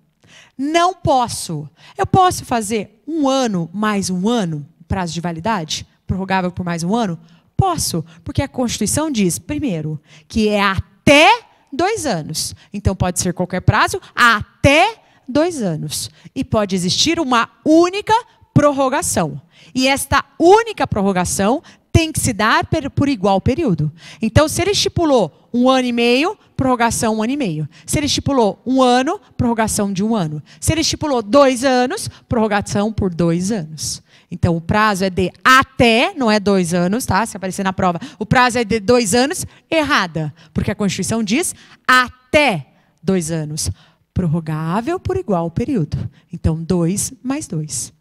Não posso. Eu posso fazer 1 ano mais 1 ano, prazo de validade, prorrogável por mais 1 ano? Posso, porque a Constituição diz, primeiro, que é até 2 anos. Então, pode ser qualquer prazo, até 2 anos. E pode existir uma única prorrogação. E esta única prorrogação tem que se dar por igual período. Então, se ele estipulou 1 ano e meio, prorrogação 1 ano e meio. Se ele estipulou 1 ano, prorrogação de 1 ano. Se ele estipulou 2 anos, prorrogação por 2 anos. Então, o prazo é de até, não é 2 anos, tá? Se aparecer na prova, o prazo é de 2 anos, errada. Porque a Constituição diz até 2 anos. Prorrogável por igual período. Então, 2 mais 2.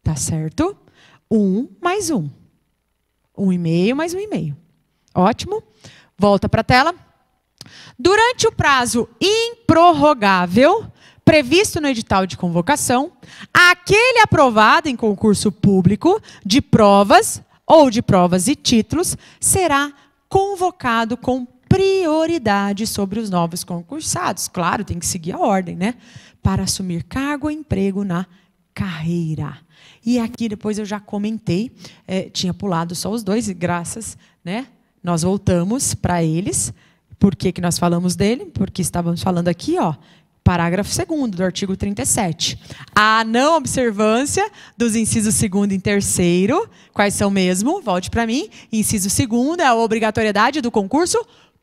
Tá certo? 1 mais 1. 1,5 mais 1,5. Ótimo. Volta para a tela. Durante o prazo improrrogável, previsto no edital de convocação, aquele aprovado em concurso público de provas ou de provas e títulos será convocado com prioridade sobre os novos concursados. Claro, tem que seguir a ordem, né? Para assumir cargo ou emprego na carreira. E aqui depois eu já comentei, tinha pulado só os 2, e graças, né, nós voltamos para eles. Por que nós falamos dele? Porque estávamos falando aqui, parágrafo 2º do artigo 37. A não observância dos incisos 2º e 3º, quais são mesmo? Volte para mim. Inciso 2º é a obrigatoriedade do concurso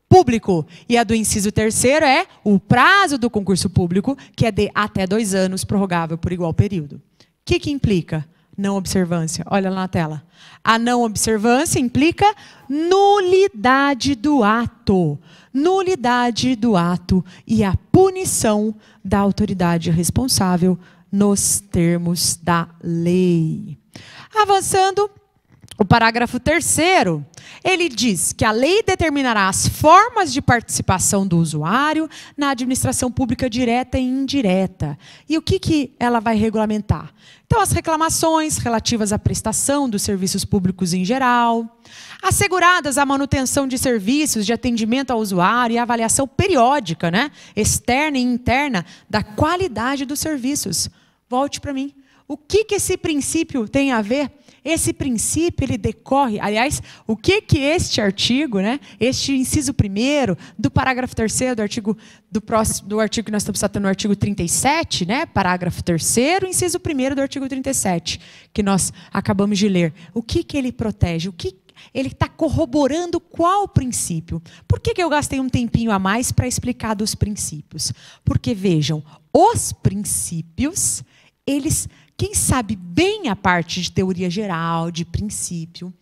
público. E a do inciso 3º é o prazo do concurso público, que é de até 2 anos, prorrogável por igual período. O que implica não observância? Olha lá na tela. A não observância implica nulidade do ato. Nulidade do ato e a punição da autoridade responsável nos termos da lei. Avançando, o parágrafo 3º, ele diz que a lei determinará as formas de participação do usuário na administração pública direta e indireta. E o que ela vai regulamentar? Então, as reclamações relativas à prestação dos serviços públicos em geral, asseguradas a manutenção de serviços de atendimento ao usuário e a avaliação periódica, né, externa e interna, da qualidade dos serviços. Volte para mim. O que esse princípio tem a ver? Esse princípio, ele decorre, aliás, o que este artigo, né, este inciso 1º do parágrafo 3º do artigo que nós estamos tratando, no artigo 37, né, parágrafo 3º, inciso 1º do artigo 37, que nós acabamos de ler. O que ele protege? O que ele está corroborando qual princípio? Por que eu gastei um tempinho a mais para explicar dos princípios? Porque, vejam, os princípios, eles... Quem sabe bem a parte de teoria geral, de princípio,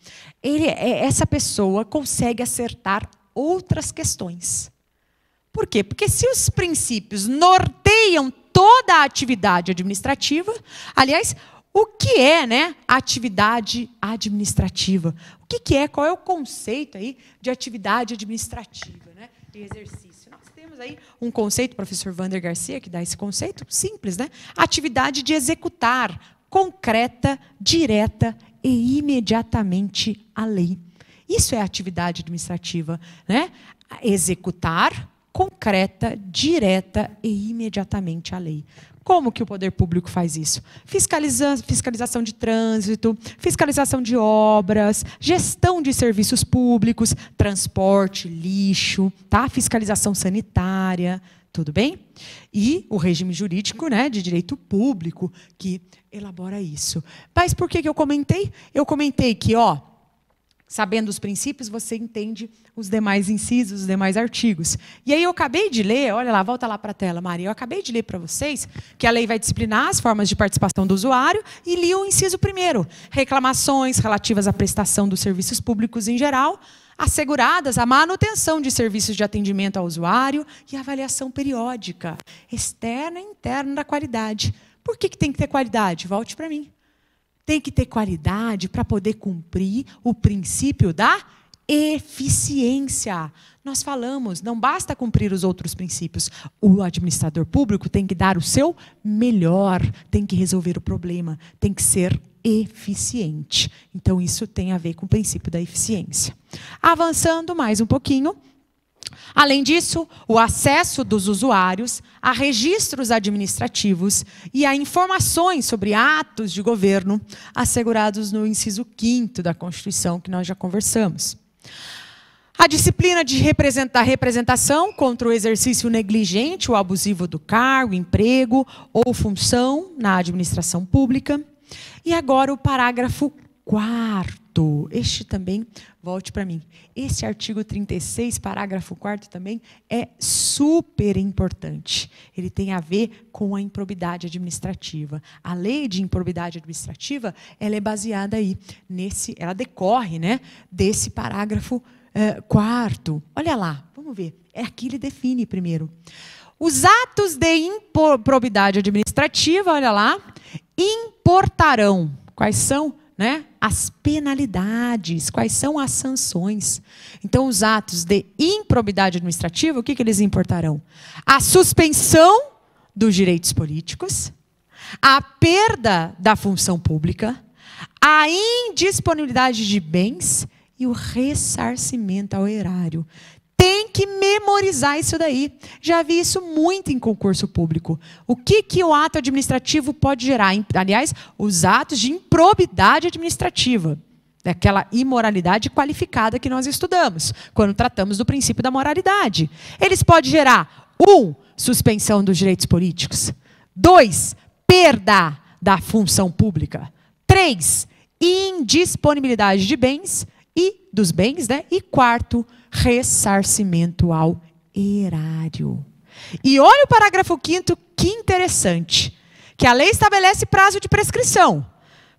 essa pessoa consegue acertar outras questões. Por quê? Porque se os princípios norteiam toda a atividade administrativa, aliás, o que é, né, atividade administrativa? O que é? Qual é o conceito aí de atividade administrativa, né, de exercício? Nós temos aí um conceito, o professor Wander Garcia, que dá esse conceito simples, né? Atividade de executar, concreta, direta e imediatamente a lei. Isso é atividade administrativa, né? Executar, concreta, direta e imediatamente a lei. Como que o poder público faz isso? Fiscalização de trânsito, fiscalização de obras, gestão de serviços públicos, transporte, lixo, tá? Fiscalização sanitária, tudo bem? E o regime jurídico, né, de direito público que elabora isso. Mas por que eu comentei? Eu comentei que, sabendo os princípios, você entende os demais incisos, os demais artigos. E aí eu acabei de ler, olha lá, volta lá para a tela, Maria. Eu acabei de ler para vocês que a lei vai disciplinar as formas de participação do usuário e li o inciso 1º. Reclamações relativas à prestação dos serviços públicos em geral, asseguradas a manutenção de serviços de atendimento ao usuário e avaliação periódica, externa e interna da qualidade. Por que tem que ter qualidade? Volte para mim. Tem que ter qualidade para poder cumprir o princípio da eficiência. Nós falamos, não basta cumprir os outros princípios. O administrador público tem que dar o seu melhor, tem que resolver o problema, tem que ser eficiente. Então, isso tem a ver com o princípio da eficiência. Avançando mais um pouquinho. Além disso, o acesso dos usuários a registros administrativos e a informações sobre atos de governo assegurados no inciso 5º da Constituição, que nós já conversamos. A disciplina de representação contra o exercício negligente ou abusivo do cargo, emprego ou função na administração pública. E agora o parágrafo 4º. Este também, volte para mim. Esse artigo 36, parágrafo 4º também é super importante. Ele tem a ver com a improbidade administrativa. A lei de improbidade administrativa, ela é baseada aí ela decorre, né, desse parágrafo 4º. Olha lá, vamos ver. Aqui ele define primeiro. Os atos de improbidade administrativa, olha lá, importarão. Quais são? Né? As penalidades, quais são as sanções. Então, os atos de improbidade administrativa, o que eles importarão? A suspensão dos direitos políticos, a perda da função pública, a indisponibilidade de bens e o ressarcimento ao erário. Tem que memorizar isso daí. Já vi isso muito em concurso público. O que o ato administrativo pode gerar? Aliás, os atos de improbidade administrativa. Daquela imoralidade qualificada que nós estudamos, quando tratamos do princípio da moralidade. Eles podem gerar, 1, suspensão dos direitos políticos. 2, perda da função pública. 3, indisponibilidade de bens e dos bens, né? E 4, ressarcimento ao erário. E olha o parágrafo 5º, que interessante. Que a lei estabelece prazo de prescrição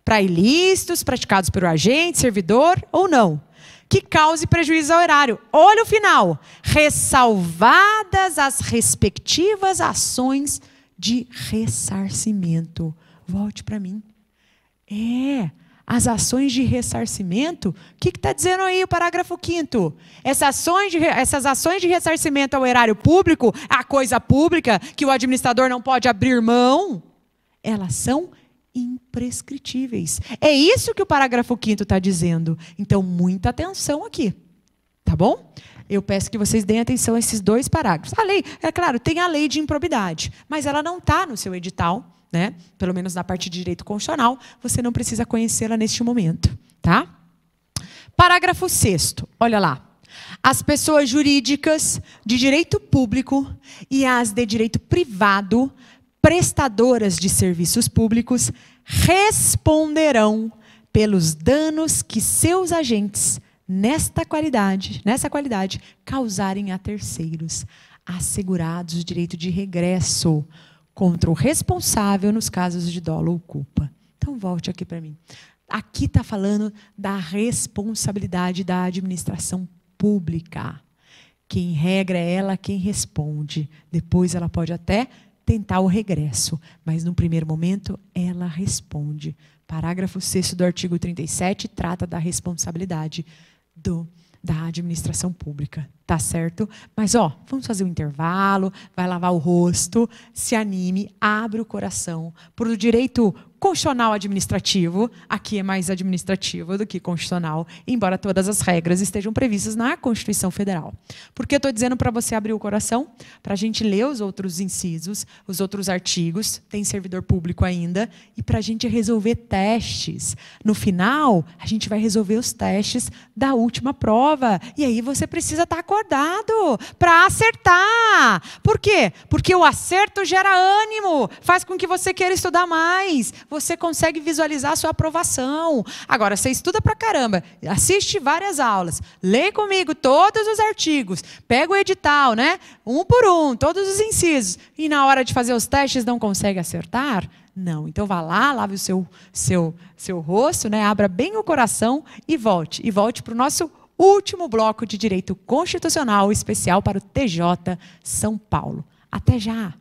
para ilícitos praticados pelo agente, servidor ou não, que cause prejuízo ao erário. Olha o final. Ressalvadas as respectivas ações de ressarcimento. Volte para mim. As ações de ressarcimento, o que está dizendo aí o parágrafo 5º? Essas ações de ressarcimento ao erário público, a coisa pública, que o administrador não pode abrir mão, elas são imprescritíveis. É isso que o parágrafo 5º está dizendo. Então, muita atenção aqui. Tá bom? Eu peço que vocês deem atenção a esses 2 parágrafos. A lei, é claro, tem a lei de improbidade, mas ela não está no seu edital, né? Pelo menos na parte de direito constitucional, você não precisa conhecê-la neste momento, tá? Parágrafo 6º, olha lá. As pessoas jurídicas de direito público e as de direito privado, prestadoras de serviços públicos, responderão pelos danos que seus agentes, nessa qualidade, causarem a terceiros, assegurados o direito de regresso contra o responsável nos casos de dolo ou culpa. Então, volte aqui para mim. Aqui está falando da responsabilidade da administração pública. Quem regra é ela quem responde. Depois ela pode até tentar o regresso. Mas, no primeiro momento, ela responde. Parágrafo 6º do artigo 37 trata da responsabilidade da administração pública, tá certo? Mas, vamos fazer um intervalo, vai lavar o rosto, se anime, abre o coração para o direito constitucional administrativo. Aqui é mais administrativo do que constitucional, embora todas as regras estejam previstas na Constituição Federal. Por que eu estou dizendo para você abrir o coração? Para a gente ler os outros incisos, os outros artigos, tem servidor público ainda, e para a gente resolver testes. No final, a gente vai resolver os testes da última prova. E aí você precisa estar acordado para acertar. Por quê? Porque o acerto gera ânimo, faz com que você queira estudar mais. Você consegue visualizar a sua aprovação. Agora, você estuda pra caramba, assiste várias aulas, lê comigo todos os artigos, pega o edital, né? Um por um, todos os incisos, e na hora de fazer os testes não consegue acertar? Não. Então, vá lá, lave o seu rosto, né? Abra bem o coração e volte. E volte para o nosso último bloco de Direito Constitucional especial para o TJ São Paulo. Até já!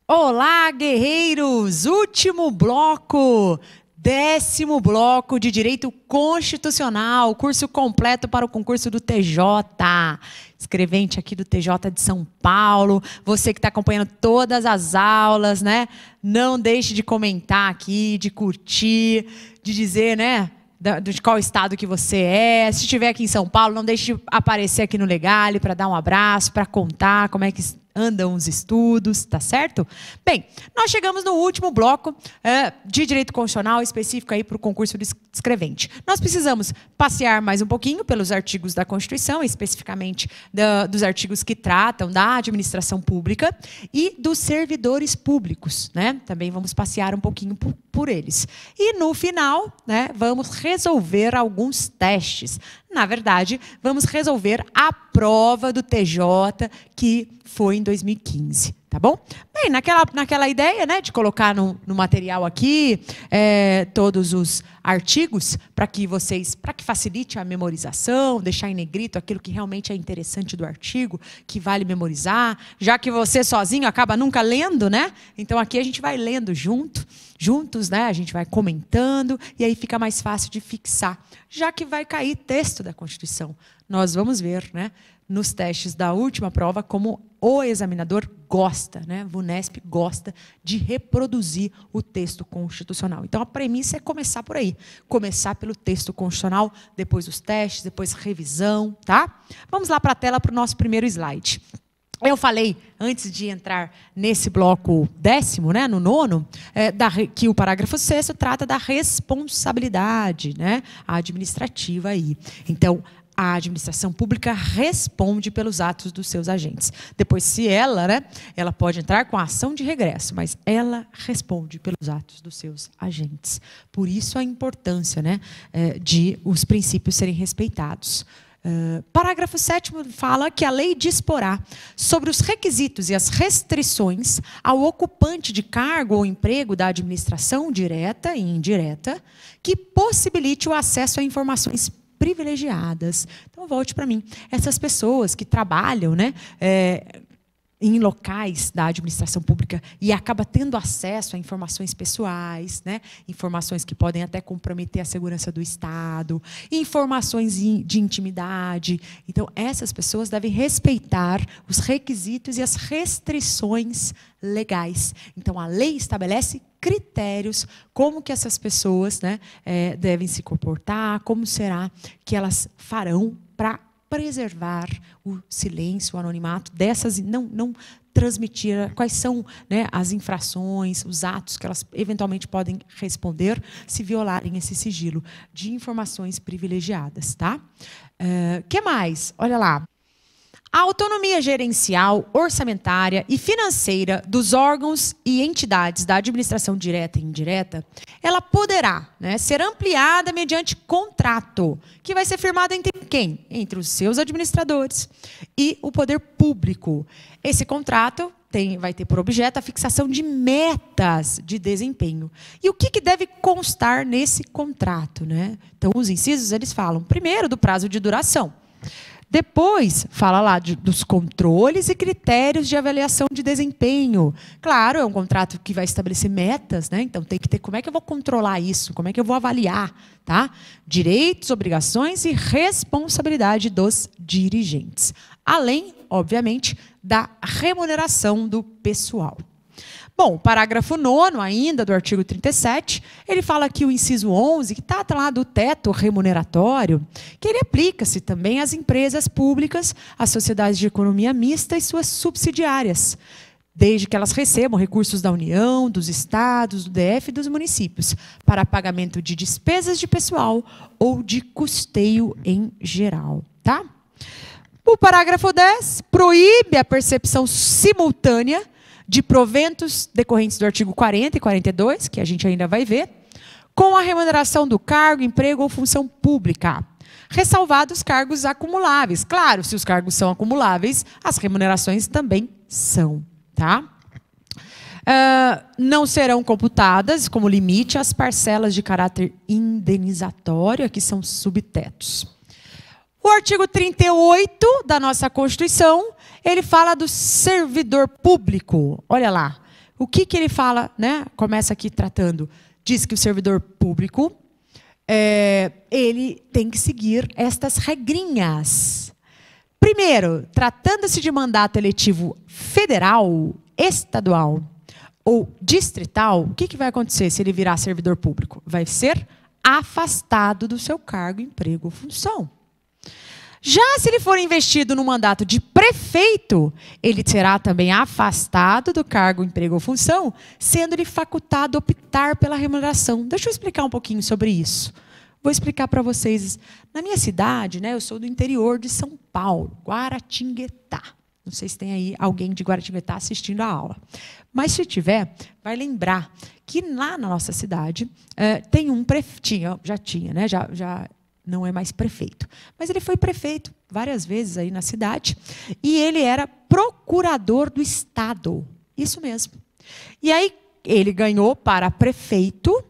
Olá, guerreiros! Último bloco, 10º bloco de Direito Constitucional, curso completo para o concurso do TJ. Escrevente aqui do TJ de São Paulo. Você que está acompanhando todas as aulas, né? Não deixe de comentar aqui, de curtir, de dizer, né? De qual estado que você é. Se estiver aqui em São Paulo, não deixe de aparecer aqui no Legale para dar um abraço, para contar como é que andam os estudos, tá certo? Bem, nós chegamos no último bloco de direito constitucional específico aí para o concurso de escrevente. Nós precisamos passear mais um pouquinho pelos artigos da Constituição, especificamente dos artigos que tratam da administração pública e dos servidores públicos, né? Também vamos passear um pouquinho por eles. E no final, né, vamos resolver alguns testes. Na verdade, vamos resolver a prova do TJ que foi em 2015, tá bom? Bem, naquela ideia, né, de colocar no material aqui todos os artigos para que facilite a memorização, deixar em negrito aquilo que realmente é interessante do artigo, que vale memorizar, já que você sozinho acaba nunca lendo, né? Então aqui a gente vai lendo juntos, né? A gente vai comentando e aí fica mais fácil de fixar, já que vai cair texto da Constituição. Nós vamos ver, né, nos testes da última prova como o examinador gosta, né? VUNESP gosta de reproduzir o texto constitucional. Então a premissa é começar por aí, começar pelo texto constitucional, depois os testes, depois revisão, tá? Vamos lá para a tela para o nosso primeiro slide. Eu falei, antes de entrar nesse bloco 10º, né, no 9º, que o parágrafo 6º trata da responsabilidade, né, administrativa aí. Então, a administração pública responde pelos atos dos seus agentes. Depois, se ela, né, ela pode entrar com a ação de regresso, mas ela responde pelos atos dos seus agentes. Por isso a importância, né, de os princípios serem respeitados. Parágrafo 7º fala que a lei disporá sobre os requisitos e as restrições ao ocupante de cargo ou emprego da administração direta e indireta que possibilite o acesso a informações privilegiadas. Então, volte para mim. Essas pessoas que trabalham, né, em locais da administração pública e acaba tendo acesso a informações pessoais, né, informações que podem até comprometer a segurança do Estado, informações de intimidade. Então, essas pessoas devem respeitar os requisitos e as restrições legais. Então, a lei estabelece critérios como que essas pessoas, né, devem se comportar, como será que elas farão para preservar o silêncio, o anonimato dessas, não transmitir quais são, né, as infrações, os atos que elas eventualmente podem responder se violarem esse sigilo de informações privilegiadas, tá? Que mais? Olha lá. A autonomia gerencial, orçamentária e financeira dos órgãos e entidades da administração direta e indireta, ela poderá, né, ser ampliada mediante contrato, que vai ser firmado entre quem? Entre os seus administradores e o poder público. Esse contrato vai ter por objeto a fixação de metas de desempenho. E o que deve constar nesse contrato, né? Então, os incisos, eles falam, primeiro, do prazo de duração. Depois, fala lá dos controles e critérios de avaliação de desempenho. Claro, é um contrato que vai estabelecer metas, né? Então tem que ter como é que eu vou controlar isso, como é que eu vou avaliar, tá? Direitos, obrigações e responsabilidade dos dirigentes. Além, obviamente, da remuneração do pessoal. Bom, o parágrafo 9º ainda do artigo 37, ele fala que o inciso 11, que trata lá do teto remuneratório, que ele aplica-se também às empresas públicas, às sociedades de economia mista e suas subsidiárias, desde que elas recebam recursos da União, dos estados, do DF e dos municípios, para pagamento de despesas de pessoal ou de custeio em geral, tá? O parágrafo 10 proíbe a percepção simultânea de proventos decorrentes do artigo 40 e 42, que a gente ainda vai ver, com a remuneração do cargo, emprego ou função pública, ressalvados cargos acumuláveis. Claro, se os cargos são acumuláveis, as remunerações também são, tá? Não serão computadas como limite as parcelas de caráter indenizatório, aqui são subtetos. O artigo 38 da nossa Constituição, ele fala do servidor público. Olha lá. o que ele fala, né? Começa aqui tratando, diz que o servidor público, ele tem que seguir estas regrinhas. Primeiro, tratando-se de mandato eletivo federal, estadual ou distrital, o que vai acontecer se ele virar servidor público? Vai ser afastado do seu cargo, emprego ou função. Já se ele for investido no mandato de prefeito, ele será também afastado do cargo, emprego ou função, sendo-lhe facultado optar pela remuneração. Deixa eu explicar um pouquinho sobre isso. Vou explicar para vocês. Na minha cidade, né, eu sou do interior de São Paulo, Guaratinguetá. Não sei se tem aí alguém de Guaratinguetá assistindo a aula. Mas se tiver, vai lembrar que lá na nossa cidade tem um prefeito, já tinha, né, já não é mais prefeito. Mas ele foi prefeito várias vezes aí na cidade. E ele era procurador do Estado. Isso mesmo. E aí ele ganhou para prefeito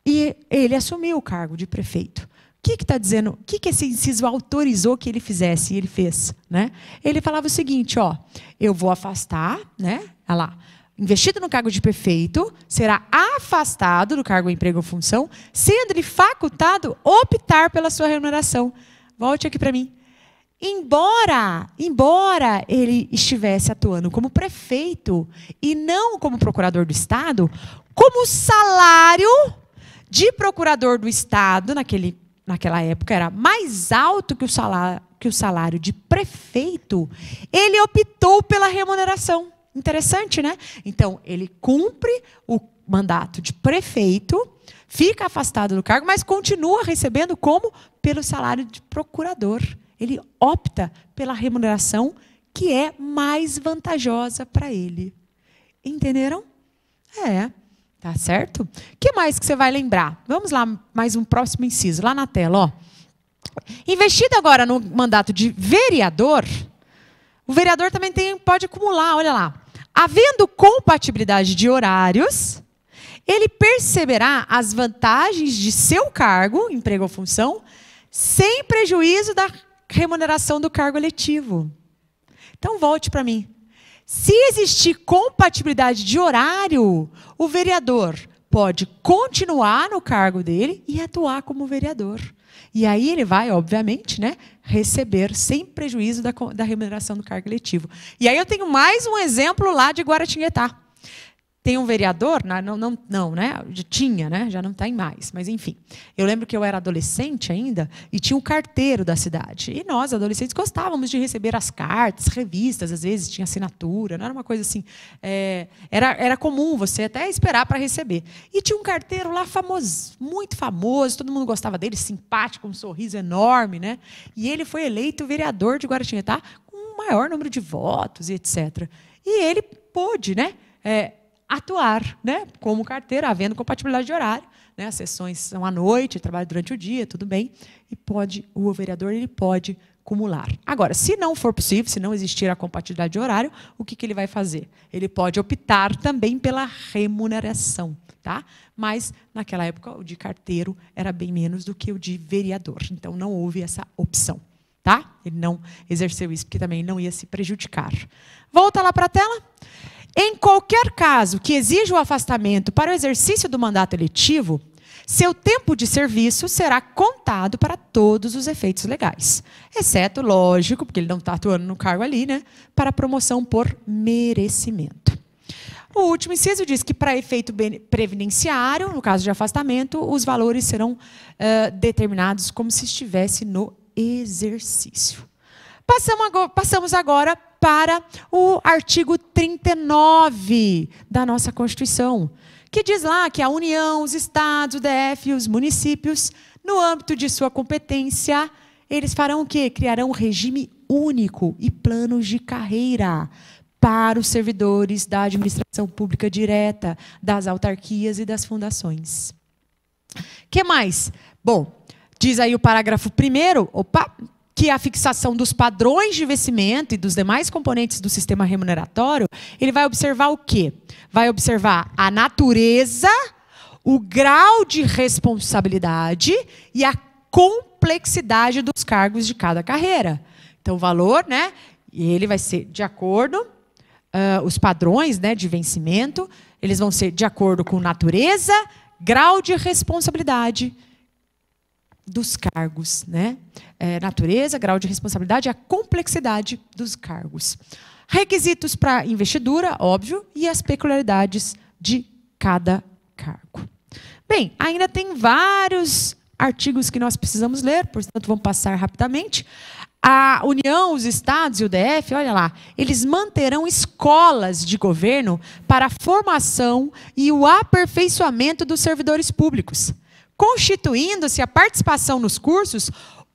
e ele assumiu o cargo de prefeito. O que está dizendo? O que esse inciso autorizou que ele fizesse? E ele fez, né? Ele falava o seguinte, ó, eu vou afastar, né? Olha lá. Investido no cargo de prefeito, será afastado do cargo, emprego ou função, sendo-lhe facultado optar pela sua remuneração. Volte aqui para mim. Embora ele estivesse atuando como prefeito e não como procurador do Estado, como salário de procurador do Estado naquela época era mais alto que o salário de prefeito, ele optou pela remuneração. Interessante, né? Então, ele cumpre o mandato de prefeito, fica afastado do cargo, mas continua recebendo como? Pelo salário de procurador. Ele opta pela remuneração que é mais vantajosa para ele. Entenderam? Tá certo? O que mais que você vai lembrar? Vamos lá, mais um próximo inciso, lá na tela, ó. Investido agora no mandato de vereador, o vereador também pode acumular, olha lá. Havendo compatibilidade de horários, ele perceberá as vantagens de seu cargo, emprego ou função, sem prejuízo da remuneração do cargo eletivo. Então, volte para mim. Se existir compatibilidade de horário, o vereador pode continuar no cargo dele e atuar como vereador. E aí ele vai, obviamente, né, receber sem prejuízo da remuneração do cargo eletivo. E aí eu tenho mais um exemplo lá de Guaratinguetá. Tem um vereador, não, né? Tinha, né? Já não tem mais, mas enfim. Eu lembro que eu era adolescente ainda e tinha um carteiro da cidade. E nós, adolescentes, gostávamos de receber as cartas, revistas, às vezes tinha assinatura, não era uma coisa assim. Era comum você até esperar para receber. E tinha um carteiro lá famoso, muito famoso, todo mundo gostava dele, simpático, com um sorriso enorme, né? E ele foi eleito vereador de Guaratinguetá com o maior número de votos e etc. E ele pôde, né? Atuar, né, como carteiro, havendo compatibilidade de horário, né, as sessões são à noite, trabalha durante o dia, tudo bem, e o vereador ele pode acumular. Agora, se não for possível, se não existir a compatibilidade de horário, o que ele vai fazer? Ele pode optar também pela remuneração, tá? Mas naquela época o de carteiro era bem menos do que o de vereador, então não houve essa opção, tá? Ele não exerceu isso porque também não ia se prejudicar. Volta lá para a tela. Em qualquer caso que exija o afastamento para o exercício do mandato eletivo, seu tempo de serviço será contado para todos os efeitos legais, exceto, lógico, porque ele não está atuando no cargo ali, né, para promoção por merecimento. O último inciso diz que, para efeito previdenciário, no caso de afastamento, os valores serão determinados como se estivesse no exercício. Passamos agora para o artigo 39 da nossa Constituição, que diz lá que a União, os estados, o DF e os municípios, no âmbito de sua competência, eles farão o quê? Criarão um regime único e planos de carreira para os servidores da administração pública direta, das autarquias e das fundações. O que mais? Bom, diz aí o parágrafo 1º, que a fixação dos padrões de vencimento e dos demais componentes do sistema remuneratório, ele vai observar o quê? Vai observar a natureza, o grau de responsabilidade e a complexidade dos cargos de cada carreira. Então, o valor, né, ele vai ser de acordo os padrões, né, de vencimento, eles vão ser de acordo com natureza, grau de responsabilidade dos cargos, né? Natureza, grau de responsabilidade e a complexidade dos cargos. Requisitos para investidura, óbvio, e as peculiaridades de cada cargo. Bem, ainda tem vários artigos que nós precisamos ler, portanto, vamos passar rapidamente. A União, os estados e o DF, olha lá, eles manterão escolas de governo para a formação e o aperfeiçoamento dos servidores públicos, constituindo-se a participação nos cursos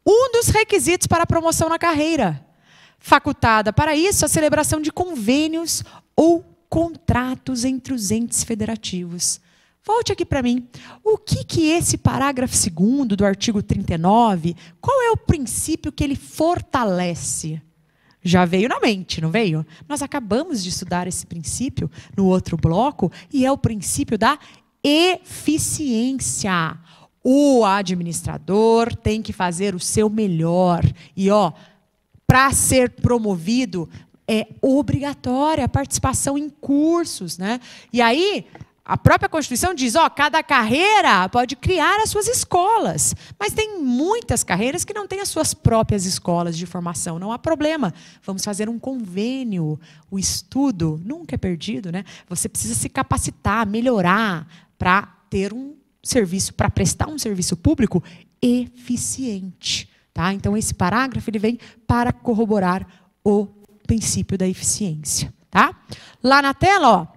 um dos requisitos para a promoção na carreira. Facultada para isso a celebração de convênios ou contratos entre os entes federativos. Volte aqui para mim. O que esse parágrafo 2º do artigo 39, qual é o princípio que ele fortalece? Já veio na mente, não veio? Nós acabamos de estudar esse princípio no outro bloco, e é o princípio da eficiência. O administrador tem que fazer o seu melhor. E, para ser promovido, é obrigatória a participação em cursos, né? E aí, a própria Constituição diz, cada carreira pode criar as suas escolas. Mas tem muitas carreiras que não têm as suas próprias escolas de formação. Não há problema. Vamos fazer um convênio. O estudo nunca é perdido, né? Você precisa se capacitar, melhorar para ter um serviço, para prestar um serviço público eficiente. Tá? Então, esse parágrafo ele vem para corroborar o princípio da eficiência. Tá? Lá na tela,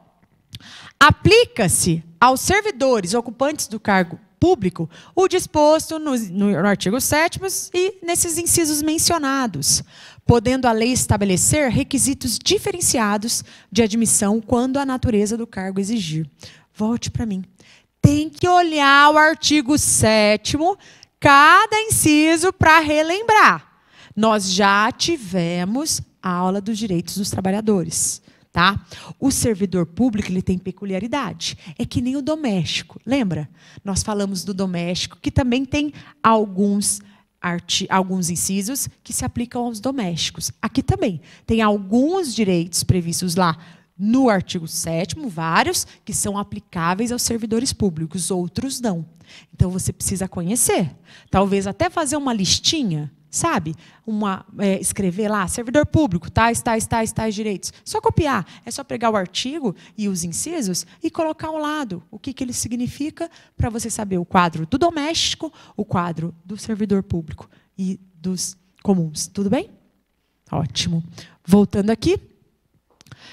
aplica-se aos servidores ocupantes do cargo público o disposto no artigo 7º e nesses incisos mencionados, podendo a lei estabelecer requisitos diferenciados de admissão quando a natureza do cargo exigir. Volte para mim. Tem que olhar o artigo 7º, cada inciso, para relembrar. Nós já tivemos a aula dos direitos dos trabalhadores. Tá? O servidor público ele tem peculiaridade. É que nem o doméstico. Lembra? Nós falamos do doméstico, que também tem alguns incisos que se aplicam aos domésticos. Aqui também tem alguns direitos previstos lá no artigo 7º, vários que são aplicáveis aos servidores públicos, outros não. Então, você precisa conhecer. Talvez até fazer uma listinha, sabe? Escrever lá, servidor público, tais direitos. Só copiar. É só pegar o artigo e os incisos e colocar ao lado o que ele significa para você saber o quadro do doméstico, o quadro do servidor público e dos comuns. Tudo bem? Ótimo. Voltando aqui.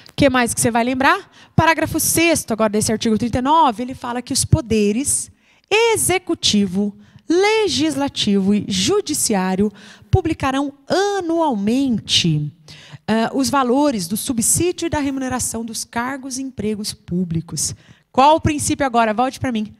O que mais que você vai lembrar? Parágrafo 6º, agora desse artigo 39, ele fala que os poderes executivo, legislativo e judiciário publicarão anualmente os valores do subsídio e da remuneração dos cargos e empregos públicos. Qual o princípio agora? Volte para mim.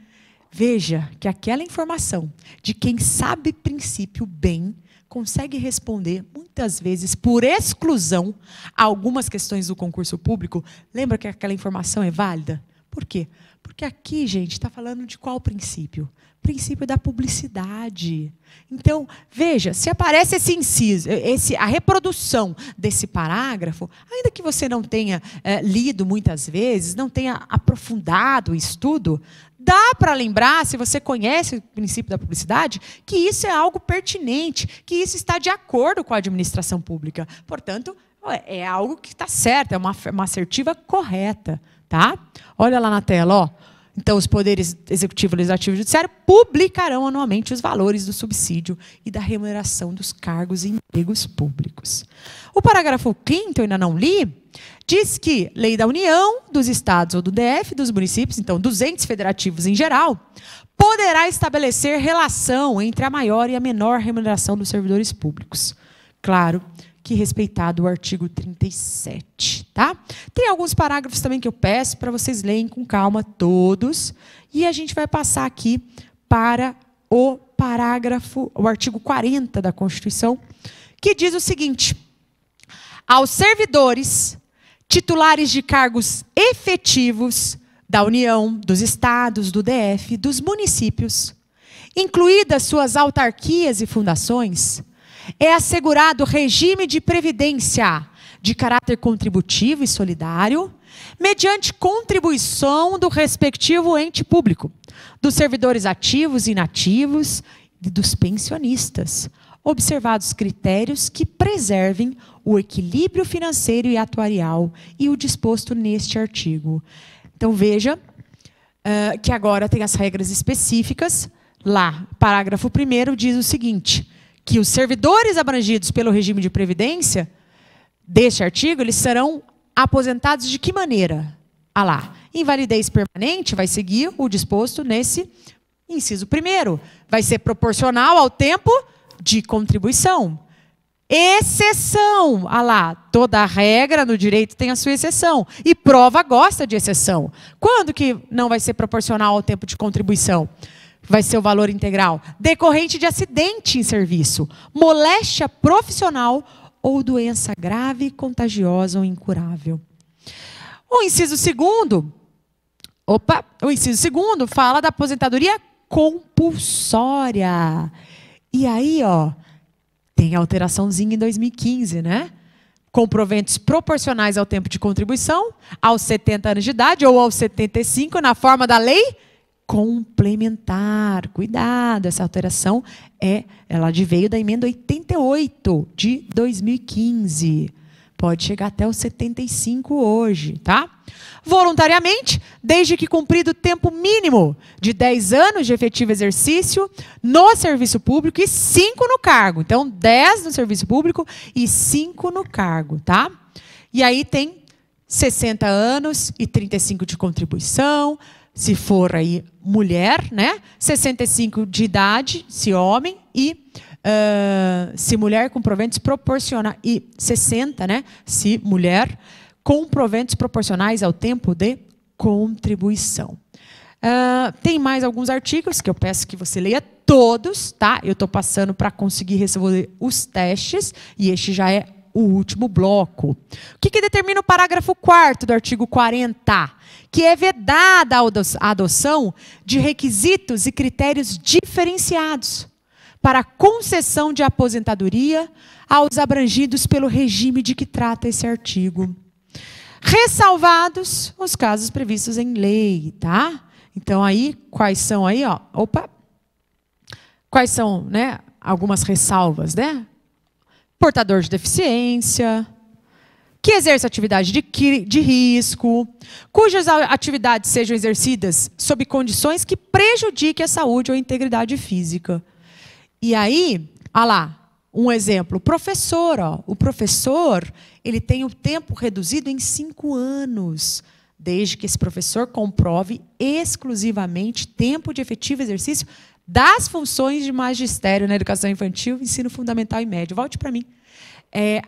Veja que aquela informação de quem sabe princípio bem consegue responder, muitas vezes, por exclusão, a algumas questões do concurso público. Lembra que aquela informação é válida? Por quê? Porque aqui, gente, está falando de qual princípio? Princípio da publicidade. Então, veja, se aparece esse inciso, a reprodução desse parágrafo, ainda que você não tenha lido muitas vezes, não tenha aprofundado o estudo, dá para lembrar, se você conhece o princípio da publicidade, que isso é algo pertinente, que isso está de acordo com a administração pública. Portanto, é algo que está certo, é uma assertiva correta. Tá? Olha lá na tela. Então, os poderes executivo, legislativo e judiciário publicarão anualmente os valores do subsídio e da remuneração dos cargos e empregos públicos. O parágrafo 5º, eu ainda não li, diz que lei da União, dos estados ou do DF, dos municípios, então dos entes federativos em geral, poderá estabelecer relação entre a maior e a menor remuneração dos servidores públicos. Claro que respeitado o artigo 37. Tá? Tem alguns parágrafos também que eu peço para vocês lerem com calma todos. E a gente vai passar aqui para o artigo 40 da Constituição, que diz o seguinte: aos servidores titulares de cargos efetivos da União, dos estados, do DF, dos municípios, incluídas suas autarquias e fundações, é assegurado regime de previdência de caráter contributivo e solidário, mediante contribuição do respectivo ente público, dos servidores ativos e inativos e dos pensionistas, observados critérios que preservem o equilíbrio financeiro e atuarial e o disposto neste artigo. Então, veja que agora tem as regras específicas. Lá, parágrafo 1º diz o seguinte, que os servidores abrangidos pelo regime de previdência deste artigo, eles serão aposentados de que maneira? Ah lá, invalidez permanente vai seguir o disposto nesse inciso 1º. Vai ser proporcional ao tempo de contribuição. Exceção, ah lá, toda regra no direito tem a sua exceção. E prova gosta de exceção. Quando que não vai ser proporcional ao tempo de contribuição? Vai ser o valor integral. Decorrente de acidente em serviço, moléstia profissional ou doença grave, contagiosa ou incurável. O inciso 2º, o inciso 2º fala da aposentadoria compulsória. E aí, ó, tem alteraçãozinha em 2015, né? Com proventos proporcionais ao tempo de contribuição, aos 70 anos de idade ou aos 75, na forma da lei complementar. Cuidado, essa alteração ela veio da emenda 88 de 2015. Pode chegar até os 75 hoje, tá? Voluntariamente, desde que cumprido o tempo mínimo de 10 anos de efetivo exercício no serviço público e 5 no cargo. Então, 10 no serviço público e 5 no cargo, tá? E aí tem 60 anos e 35 de contribuição, se for aí mulher, né? 65 de idade, se homem, e se mulher com proventos proporcionais, e 60, né? Se mulher com proventos proporcionais ao tempo de contribuição. Tem mais alguns artigos que eu peço que você leia todos, tá? Eu estou passando para conseguir resolver os testes, e este já é o último bloco. O que determina o parágrafo 4º do artigo 40? Que é vedada a adoção de requisitos e critérios diferenciados para a concessão de aposentadoria aos abrangidos pelo regime de que trata esse artigo. Ressalvados os casos previstos em lei, tá? Então, aí, quais são aí, ó? Quais são, né, algumas ressalvas, né? Portador de deficiência, que exerce atividade de risco, cujas atividades sejam exercidas sob condições que prejudiquem a saúde ou a integridade física. E aí, olha lá, um exemplo, professor, ó, o professor, ele tem o tempo reduzido em 5 anos, desde que esse professor comprove exclusivamente tempo de efetivo exercício das funções de magistério na educação infantil, ensino fundamental e médio. Volte para mim.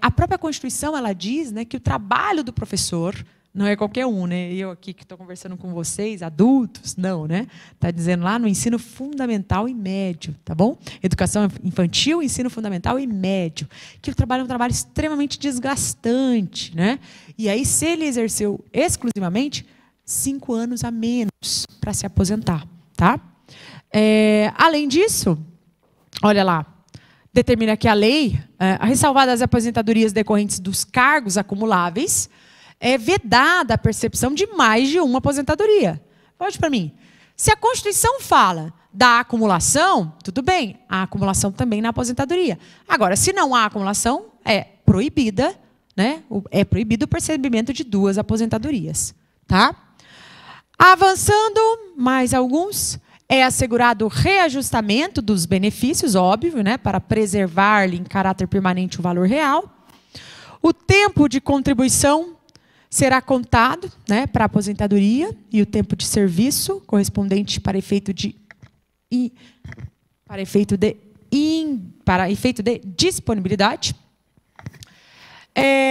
A própria Constituição, ela diz, né, que o trabalho do professor não é qualquer um, né? Eu aqui que estou conversando com vocês, adultos, não, né? Está dizendo lá no ensino fundamental e médio, tá bom? Educação infantil, ensino fundamental e médio. Que o trabalho é um trabalho extremamente desgastante, né? E aí, se ele exerceu exclusivamente, 5 anos a menos para se aposentar, tá? Além disso, olha lá, determina que a lei, ressalvadas as aposentadorias decorrentes dos cargos acumuláveis, é vedada a percepção de mais de uma aposentadoria. Volte para mim. Se a Constituição fala da acumulação, tudo bem, há acumulação também na aposentadoria. Agora, se não há acumulação, é proibida, né? É proibido o percebimento de 2 aposentadorias, tá? Avançando, mais alguns, é assegurado o reajustamento dos benefícios, óbvio, né, para preservar-lhe em caráter permanente o valor real. O tempo de contribuição será contado, né, para a aposentadoria e o tempo de serviço correspondente para efeito de disponibilidade.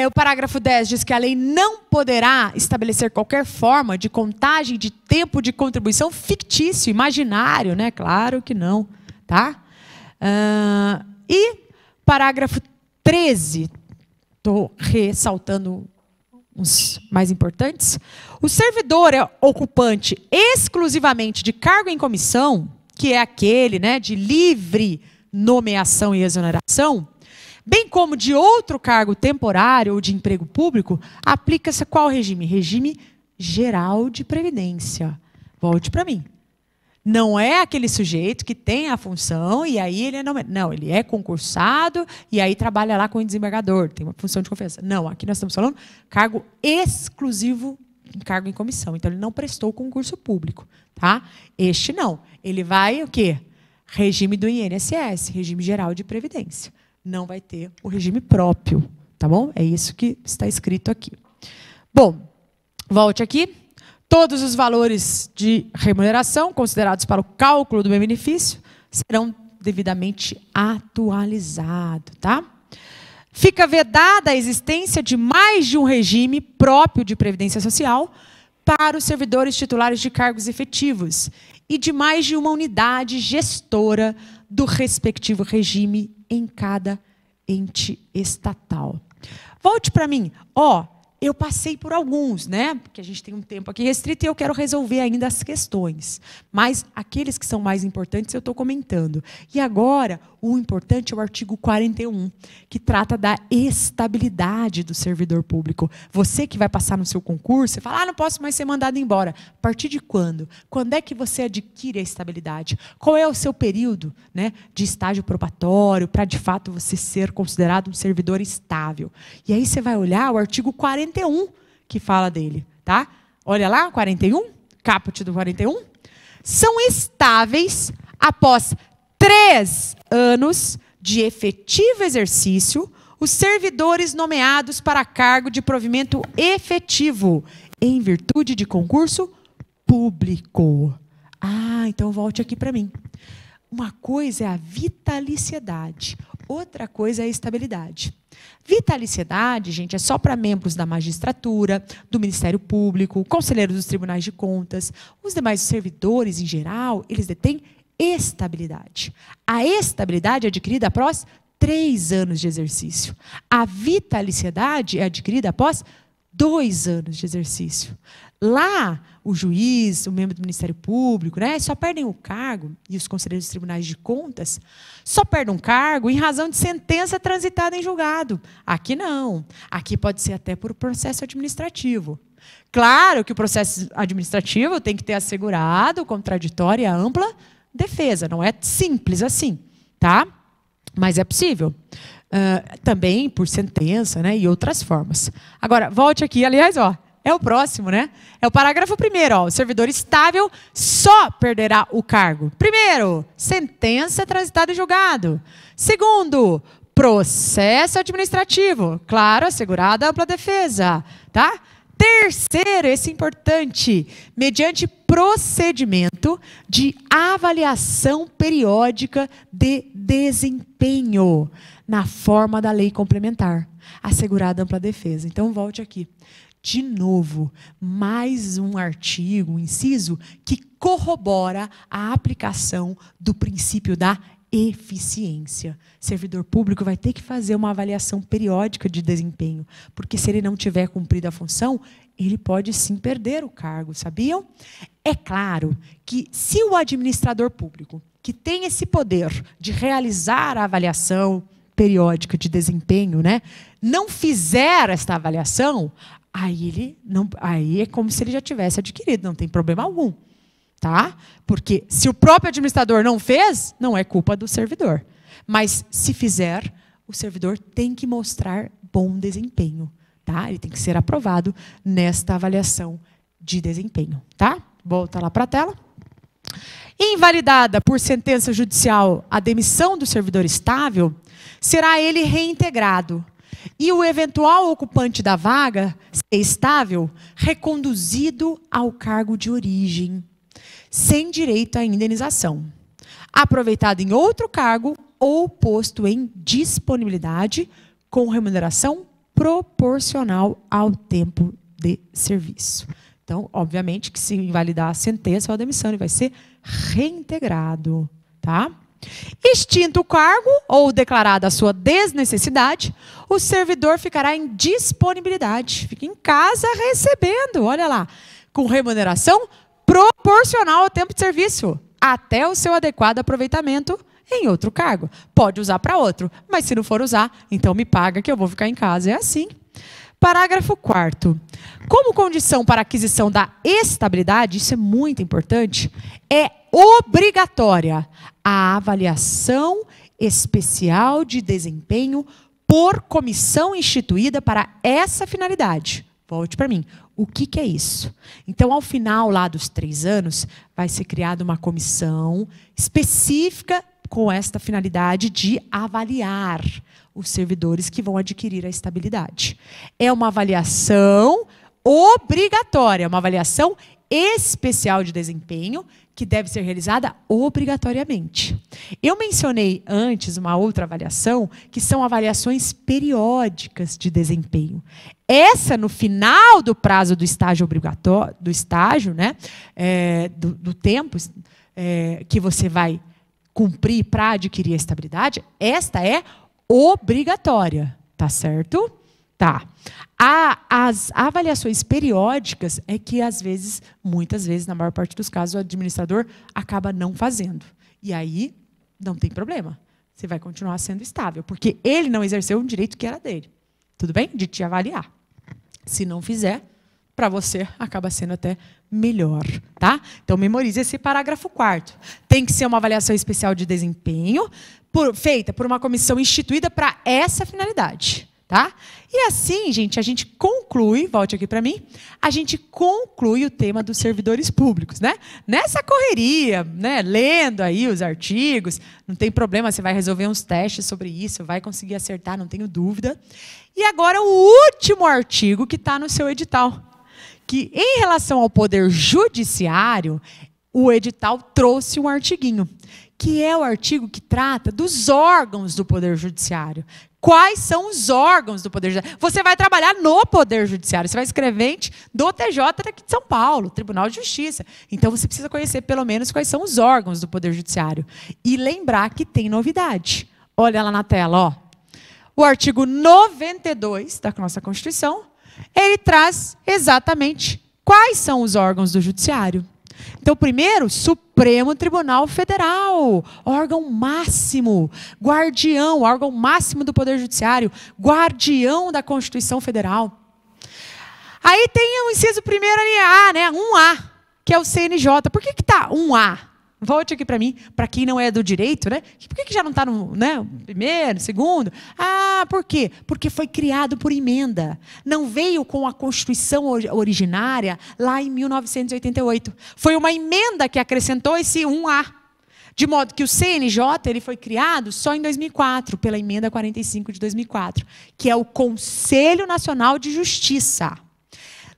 O parágrafo 10 diz que a lei não poderá estabelecer qualquer forma de contagem de tempo de contribuição fictício, imaginário, né? Claro que não, tá? E parágrafo 13, estou ressaltando os mais importantes. O servidor ocupante exclusivamente de cargo em comissão, que é aquele, né, de livre nomeação e exoneração, bem como de outro cargo temporário ou de emprego público, aplica-se qual regime? Regime geral de previdência. Volte para mim. Não é aquele sujeito que tem a função e aí ele não, ele é concursado e aí trabalha lá com o desembargador, tem uma função de confiança. Não, aqui nós estamos falando cargo exclusivo, cargo em comissão. Então, ele não prestou concurso público. Tá? Este não. Ele vai o quê? Regime do INSS, regime geral de previdência. Não vai ter o regime próprio. Tá bom? É isso que está escrito aqui. Bom, volte aqui. Todos os valores de remuneração considerados para o cálculo do meu benefício serão devidamente atualizados, tá? Fica vedada a existência de mais de um regime próprio de previdência social para os servidores titulares de cargos efetivos e de mais de uma unidade gestora do respectivo regime em cada ente estatal. Volte para mim. Eu passei por alguns, né? Porque a gente tem um tempo aqui restrito e eu quero resolver ainda as questões. Mas aqueles que são mais importantes eu estou comentando. E agora, o importante é o artigo 41, que trata da estabilidade do servidor público. Você que vai passar no seu concurso, você fala, não posso mais ser mandado embora. A partir de quando? Quando é que você adquire a estabilidade? Qual é o seu período, né, de estágio probatório para, de fato, você ser considerado um servidor estável? E aí você vai olhar o artigo 41, que fala dele, tá? Olha lá, 41, caput do 41. São estáveis após 3 anos de efetivo exercício os servidores nomeados para cargo de provimento efetivo em virtude de concurso público. Então volte aqui para mim. Uma coisa é a vitaliciedade, outra coisa é a estabilidade. Vitaliciedade, gente, é só para membros da magistratura, do Ministério Público, conselheiros dos tribunais de contas. Os demais servidores, em geral, eles detêm estabilidade. A estabilidade é adquirida após 3 anos de exercício. A vitaliciedade é adquirida após 2 anos de exercício. Lá, o juiz, o membro do Ministério Público, né, só perdem o cargo, e os conselheiros dos tribunais de contas, só perdem um cargo em razão de sentença transitada em julgado. Aqui não. Aqui pode ser até por processo administrativo. Claro que o processo administrativo tem que ter assegurado contraditória e ampla defesa. Não é simples assim, tá? Mas é possível. Também por sentença, né, e outras formas. Agora, volte aqui, aliás, é o próximo, né? É o parágrafo 1º, o servidor estável só perderá o cargo. Primeiro, sentença transitada em julgado. Segundo, processo administrativo. Claro, assegurada a ampla defesa, tá? Terceiro, esse é importante, mediante procedimento de avaliação periódica de desempenho, na forma da lei complementar, assegurada a ampla defesa. Então, volte aqui. De novo, mais um artigo, um inciso, que corrobora a aplicação do princípio da eficiência. Servidor público vai ter que fazer uma avaliação periódica de desempenho, porque se ele não tiver cumprido a função, ele pode sim perder o cargo, sabiam? É claro que se o administrador público, que tem esse poder de realizar a avaliação periódica de desempenho, né, não fizer esta avaliação, aí é como se ele já tivesse adquirido, não tem problema algum. Tá? Porque se o próprio administrador não fez, não é culpa do servidor. Mas se fizer, o servidor tem que mostrar bom desempenho. Tá? Ele tem que ser aprovado nesta avaliação de desempenho. Tá? Volta lá para a tela. Invalidada por sentença judicial a demissão do servidor estável, será ele reintegrado. E o eventual ocupante da vaga estável reconduzido ao cargo de origem, sem direito à indenização, aproveitado em outro cargo ou posto em disponibilidade com remuneração proporcional ao tempo de serviço. Então, obviamente, que se invalidar a sentença ou a demissão, ele vai ser reintegrado, tá? Extinto o cargo ou declarada a sua desnecessidade, o servidor ficará em disponibilidade, fica em casa recebendo, olha lá, com remuneração proporcional ao tempo de serviço, até o seu adequado aproveitamento em outro cargo. Pode usar para outro, mas se não for usar, então me paga que eu vou ficar em casa. É assim. Parágrafo 4º. Como condição para a aquisição da estabilidade, isso é muito importante, é obrigatória a avaliação especial de desempenho por comissão instituída para essa finalidade. Volte para mim. O que é isso? Então, ao final lá dos 3 anos, vai ser criada uma comissão específica com esta finalidade de avaliar os servidores que vão adquirir a estabilidade. É uma avaliação obrigatória, uma avaliação especial de desempenho que deve ser realizada obrigatoriamente. Eu mencionei antes uma outra avaliação, que são avaliações periódicas de desempenho. Essa, no final do prazo do estágio obrigatório, do estágio, né, do tempo que você vai cumprir para adquirir a estabilidade, esta é obrigatória, tá certo? Tá. As avaliações periódicas é que, às vezes, muitas vezes, na maior parte dos casos, o administrador acaba não fazendo. E aí, não tem problema. Você vai continuar sendo estável, porque ele não exerceu um direito que era dele. Tudo bem? De te avaliar. Se não fizer, para você, acaba sendo até melhor, tá? Então, memorize esse parágrafo 4º. Tem que ser uma avaliação especial de desempenho, feita por uma comissão instituída para essa finalidade. Tá? E assim, gente, a gente conclui, volte aqui para mim, a gente conclui o tema dos servidores públicos, né? Nessa correria, né? Lendo aí os artigos, não tem problema, você vai resolver uns testes sobre isso, vai conseguir acertar, não tenho dúvida. E agora o último artigo que está no seu edital, que em relação ao Poder Judiciário, o edital trouxe um artiguinho, que é o artigo que trata dos órgãos do Poder Judiciário. Quais são os órgãos do Poder Judiciário? Você vai trabalhar no Poder Judiciário, você vai escrevente do TJ daqui de São Paulo, Tribunal de Justiça. Então, você precisa conhecer, pelo menos, quais são os órgãos do Poder Judiciário. E lembrar que tem novidade. Olha lá na tela, ó. O artigo 92 da nossa Constituição, ele traz exatamente quais são os órgãos do Judiciário. Então, primeiro, Supremo Tribunal Federal, órgão máximo, guardião, órgão máximo do Poder Judiciário, guardião da Constituição Federal. Aí tem o inciso primeiro ali, A, né? 1A, que é o CNJ. Por que está 1A? Volte aqui para mim, para quem não é do direito, né? Por que já não está no, né, primeiro, segundo? Ah, por quê? Porque foi criado por emenda. Não veio com a Constituição originária lá em 1988. Foi uma emenda que acrescentou esse 1A. De modo que o CNJ ele foi criado só em 2004, pela emenda 45 de 2004, que é o Conselho Nacional de Justiça.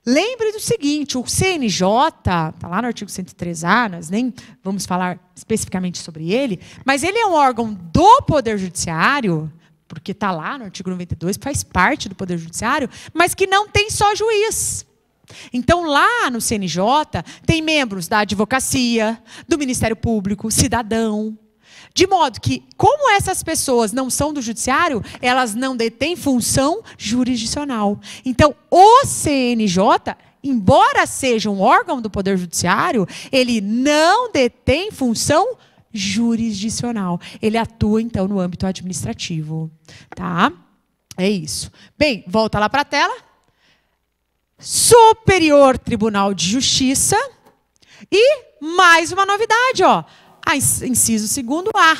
Lembre do seguinte, o CNJ, está lá no artigo 103A, nós nem vamos falar especificamente sobre ele, mas ele é um órgão do Poder Judiciário, porque está lá no artigo 92, faz parte do Poder Judiciário, mas que não tem só juiz. Então, lá no CNJ, tem membros da advocacia, do Ministério Público, cidadão. De modo que, como essas pessoas não são do judiciário, elas não detêm função jurisdicional. Então, o CNJ, embora seja um órgão do Poder Judiciário, ele não detém função jurisdicional. Ele atua, então, no âmbito administrativo. Tá? É isso. Bem, volta lá para a tela. Superior Tribunal de Justiça. E mais uma novidade, ó. Inciso 2º-A,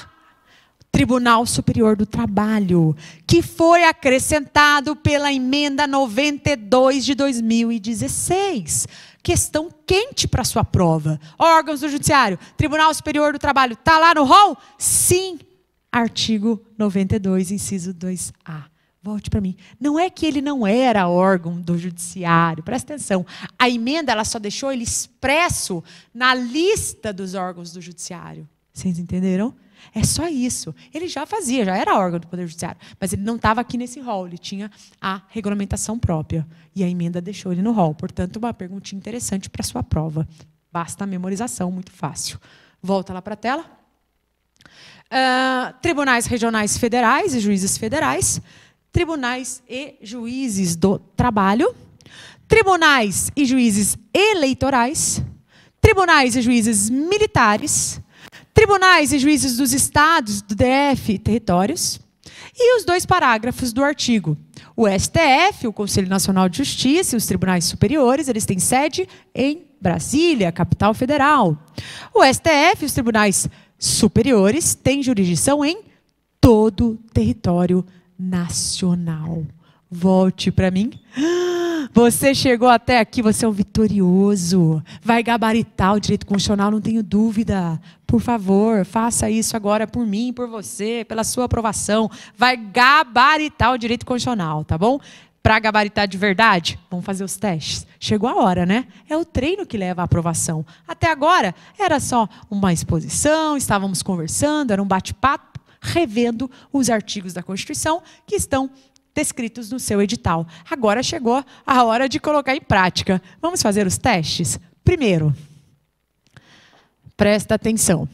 Tribunal Superior do Trabalho, que foi acrescentado pela emenda 92 de 2016. Questão quente para sua prova. Órgãos do Judiciário, Tribunal Superior do Trabalho, está lá no rol? Sim. Artigo 92, inciso 2A. Volte para mim. Não é que ele não era órgão do judiciário. Presta atenção. A emenda ela só deixou ele expresso na lista dos órgãos do judiciário. Vocês entenderam? É só isso. Ele já fazia, já era órgão do Poder Judiciário. Mas ele não estava aqui nesse rol. Ele tinha a regulamentação própria. E a emenda deixou ele no rol. Portanto, uma perguntinha interessante para a sua prova. Basta a memorização, muito fácil. Volta lá para a tela. Tribunais regionais federais e juízes federais. Tribunais e juízes do trabalho, tribunais e juízes eleitorais, tribunais e juízes militares, Tribunais e juízes dos estados, do DF, territórios. E os 2 parágrafos do artigo. O STF, o Conselho Nacional de Justiça, e os tribunais superiores, eles têm sede em Brasília, capital federal. O STF, os tribunais superiores, têm jurisdição em todo o território nacional. Volte para mim. Você chegou até aqui, você é um vitorioso. Vai gabaritar o direito constitucional, não tenho dúvida. Por favor, faça isso agora por mim, por você, pela sua aprovação. Vai gabaritar o direito constitucional, tá bom? Para gabaritar de verdade, vamos fazer os testes. Chegou a hora, né? É o treino que leva à aprovação. Até agora, era só uma exposição, estávamos conversando, era um bate-papo, revendo os artigos da Constituição que estão descritos no seu edital. Agora chegou a hora de colocar em prática. Vamos fazer os testes? Primeiro, presta atenção.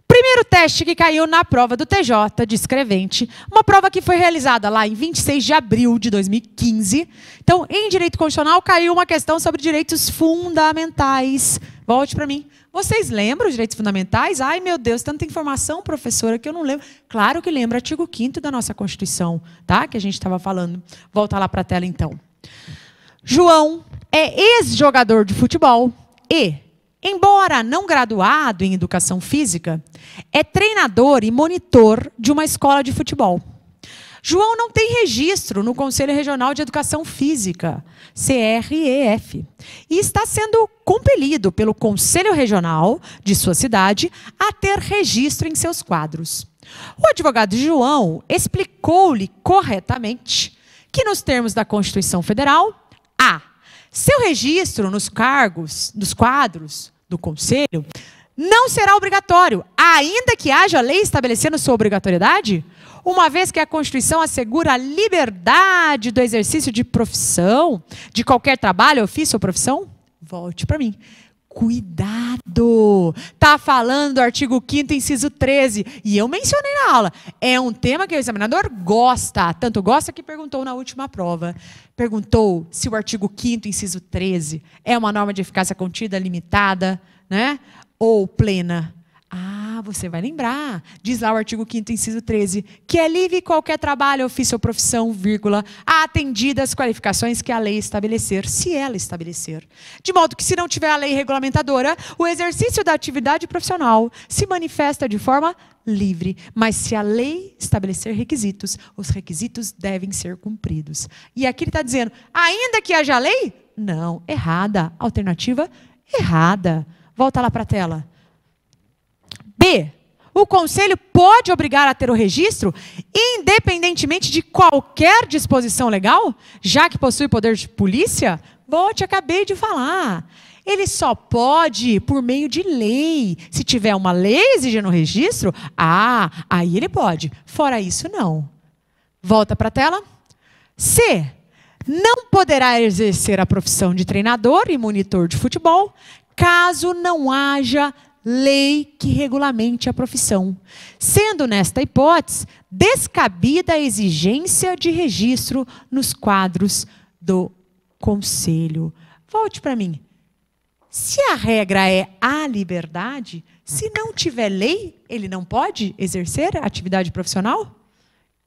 Primeiro teste que caiu na prova do TJ de escrevente, uma prova que foi realizada lá em 26 de abril de 2015. Então, em direito constitucional, caiu uma questão sobre direitos fundamentais. Volte para mim. Vocês lembram os direitos fundamentais? Ai, meu Deus, tanta informação, professora, que eu não lembro. Claro que lembra, artigo 5º da nossa Constituição, tá? Que a gente estava falando. Volta lá para a tela, então. João é ex-jogador de futebol e, embora não graduado em educação física, é treinador e monitor de uma escola de futebol. João não tem registro no Conselho Regional de Educação Física, CREF, e está sendo compelido pelo Conselho Regional de sua cidade a ter registro em seus quadros. O advogado João explicou-lhe corretamente que, nos termos da Constituição Federal, seu registro nos quadros do Conselho não será obrigatório, ainda que haja lei estabelecendo sua obrigatoriedade, uma vez que a Constituição assegura a liberdade do exercício de profissão, de qualquer trabalho, ofício ou profissão. Volte para mim. Cuidado! Está falando do artigo 5º, inciso 13. E eu mencionei na aula. É um tema que o examinador gosta. Tanto gosta que perguntou na última prova. Perguntou se o artigo 5º, inciso 13, é uma norma de eficácia contida, limitada, né? Ou plena. Você vai lembrar. Diz lá o artigo 5º, inciso 13, que é livre qualquer trabalho, ofício ou profissão, vírgula, atendidas as qualificações que a lei estabelecer, se ela estabelecer. De modo que, se não tiver a lei regulamentadora, o exercício da atividade profissional se manifesta de forma livre. Mas se a lei estabelecer requisitos, os requisitos devem ser cumpridos. E aqui ele está dizendo, ainda que haja lei? Não, errada. Alternativa, errada. Volta lá para a tela. B. O Conselho pode obrigar a ter o registro, independentemente de qualquer disposição legal, já que possui poder de polícia? Volte, acabei de falar. Ele só pode por meio de lei. Se tiver uma lei exigindo o registro, aí ele pode. Fora isso, não. Volta para a tela. C. Não poderá exercer a profissão de treinador e monitor de futebol, caso não haja lei que regulamente a profissão, sendo nesta hipótese descabida a exigência de registro nos quadros do Conselho. Volte para mim. Se a regra é a liberdade, se não tiver lei, ele não pode exercer a atividade profissional?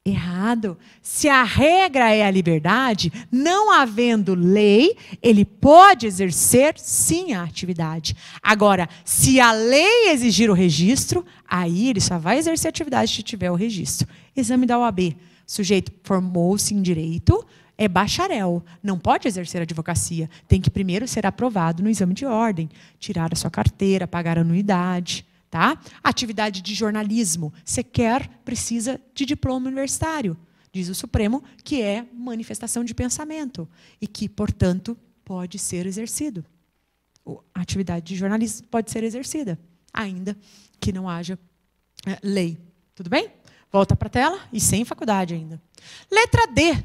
Errado. Se a regra é a liberdade, não havendo lei, ele pode exercer, sim, a atividade. Agora, se a lei exigir o registro, aí ele só vai exercer a atividade se tiver o registro. Exame da OAB. O sujeito formou-se em direito, é bacharel, não pode exercer a advocacia. Tem que primeiro ser aprovado no exame de ordem, tirar a sua carteira, pagar a anuidade. Tá? Atividade de jornalismo, sequer precisa de diploma universitário. Diz o Supremo que é manifestação de pensamento e que, portanto, pode ser exercido. A atividade de jornalismo pode ser exercida, ainda que não haja lei. Tudo bem? Volta para a tela e sem faculdade ainda. Letra D.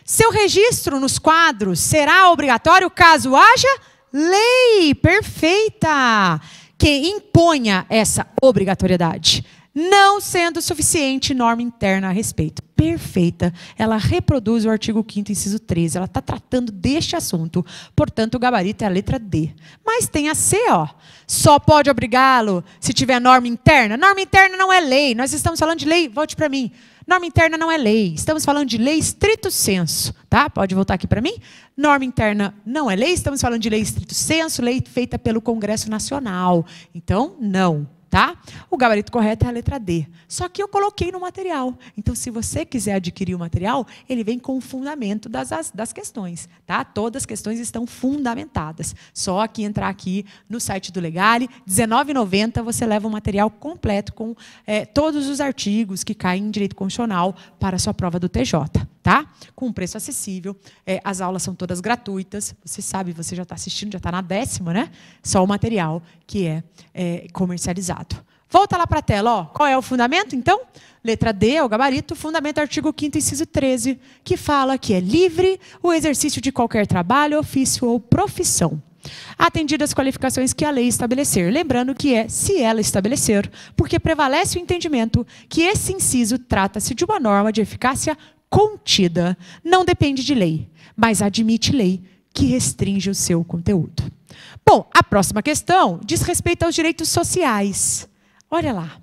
Seu registro nos quadros será obrigatório caso haja lei. Perfeita! Que imponha essa obrigatoriedade. não sendo suficiente norma interna a respeito. Perfeita. Ela reproduz o artigo 5º, inciso 13. Ela está tratando deste assunto. Portanto, o gabarito é a letra D. Mas tem a C, ó. Só pode obrigá-lo se tiver norma interna. Norma interna não é lei. Nós estamos falando de lei, volte para mim. Norma interna não é lei. Estamos falando de lei estrito sensu, tá? Pode voltar aqui para mim? Norma interna não é lei. Estamos falando de lei estrito sensu, lei feita pelo Congresso Nacional. Então, não. Tá? O gabarito correto é a letra D. Só que eu coloquei no material. Então, se você quiser adquirir o material, ele vem com o fundamento das questões. Tá? Todas as questões estão fundamentadas. Só que entrar aqui no site do Legale, R$19,90, você leva o material completo com todos os artigos que caem em direito constitucional para a sua prova do TJ. Tá? Com um preço acessível. As aulas são todas gratuitas. Você sabe, você já está assistindo, já está na 10ª, né? Só o material que é comercializado. Volta lá para a tela. Ó. Qual é o fundamento, então? Letra D é o gabarito. Fundamento, artigo 5º, inciso 13, que fala que é livre o exercício de qualquer trabalho, ofício ou profissão, atendidas as qualificações que a lei estabelecer. Lembrando que é se ela estabelecer, porque prevalece o entendimento que esse inciso trata-se de uma norma de eficácia contida. Não depende de lei, mas admite lei que restringe o seu conteúdo. Bom, a próxima questão diz respeito aos direitos sociais. Olha lá.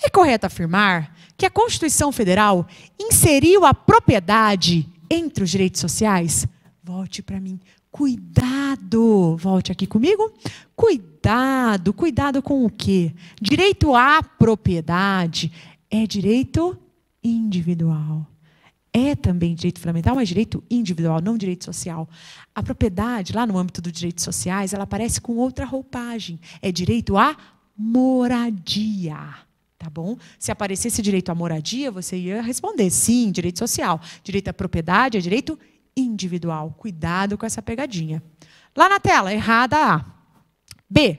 É correto afirmar que a Constituição Federal inseriu a propriedade entre os direitos sociais? Volte para mim. Cuidado. Volte aqui comigo. Cuidado. Cuidado com o quê? Direito à propriedade é direito individual. É também direito fundamental, mas direito individual, não direito social. A propriedade, lá no âmbito dos direitos sociais, ela aparece com outra roupagem. É direito à moradia. Tá bom? Se aparecesse direito à moradia, você ia responder sim, direito social. Direito à propriedade é direito individual. Cuidado com essa pegadinha. Lá na tela, errada A. B.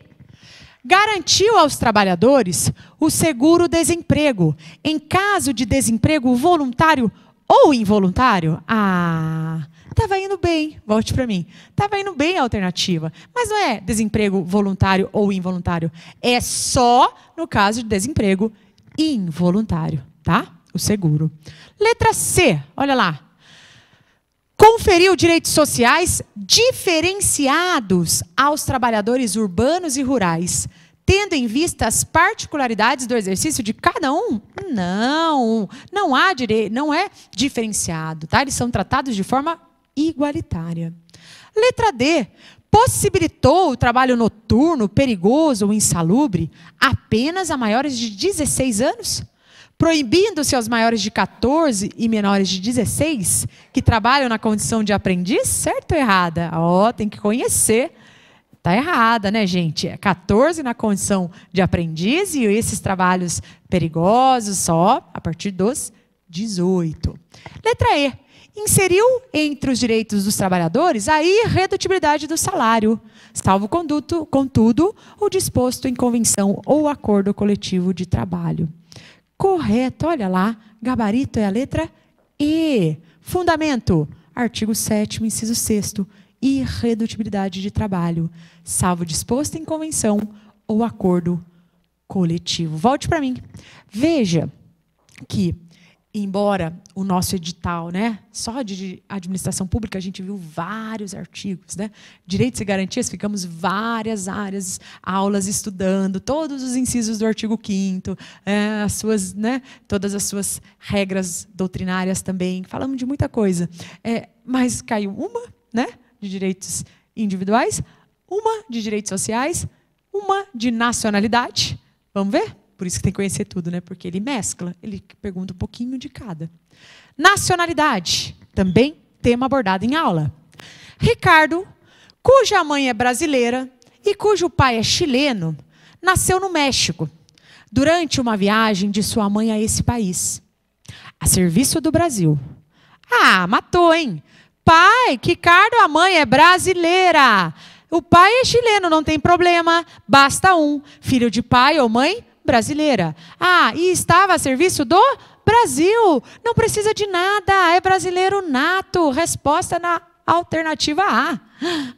Garantiu aos trabalhadores o seguro-desemprego em caso de desemprego voluntário ou involuntário? Ah, estava indo bem. Volte para mim. Estava indo bem a alternativa. Mas não é desemprego voluntário ou involuntário. É só no caso de desemprego involuntário, tá? O seguro. Letra C, olha lá. Conferiu direitos sociais diferenciados aos trabalhadores urbanos e rurais, tendo em vista as particularidades do exercício de cada um? Não, não há direito, não é diferenciado, tá? Eles são tratados de forma igualitária. Letra D. Possibilitou o trabalho noturno, perigoso ou insalubre apenas a maiores de 16 anos? Proibindo-se aos maiores de 14 e menores de 16 que trabalham na condição de aprendiz? Certo ou errada? Ó, tem que conhecer. Está errada, né, gente? É 14 na condição de aprendiz e esses trabalhos perigosos só a partir dos 18. Letra E. Inseriu entre os direitos dos trabalhadores a irredutibilidade do salário, salvo contudo, o disposto em convenção ou acordo coletivo de trabalho. Correto, olha lá, gabarito é a letra E. Fundamento, artigo 7º, inciso 6º, irredutibilidade de trabalho, salvo disposto em convenção ou acordo coletivo. Volte para mim. Veja que, embora o nosso edital, né, só de administração pública, a gente viu vários artigos, né? Direitos e garantias, ficamos várias aulas estudando, todos os incisos do artigo 5º, as suas, né, todas as suas regras doutrinárias também. Falamos de muita coisa. Mas caiu uma, né, de direitos individuais, uma de direitos sociais, uma de nacionalidade. Vamos ver? Por isso que tem que conhecer tudo, né? Porque ele mescla, ele pergunta um pouquinho de cada. Nacionalidade, também tema abordado em aula. Ricardo, cuja mãe é brasileira e cujo pai é chileno, nasceu no México, durante uma viagem de sua mãe a esse país, a serviço do Brasil. Ah, matou, hein? Pai, Ricardo, a mãe é brasileira. O pai é chileno, não tem problema. Basta um. Filho de pai ou mãe brasileira. Ah, e estava a serviço do Brasil. Não precisa de nada. É brasileiro nato. Resposta na alternativa A.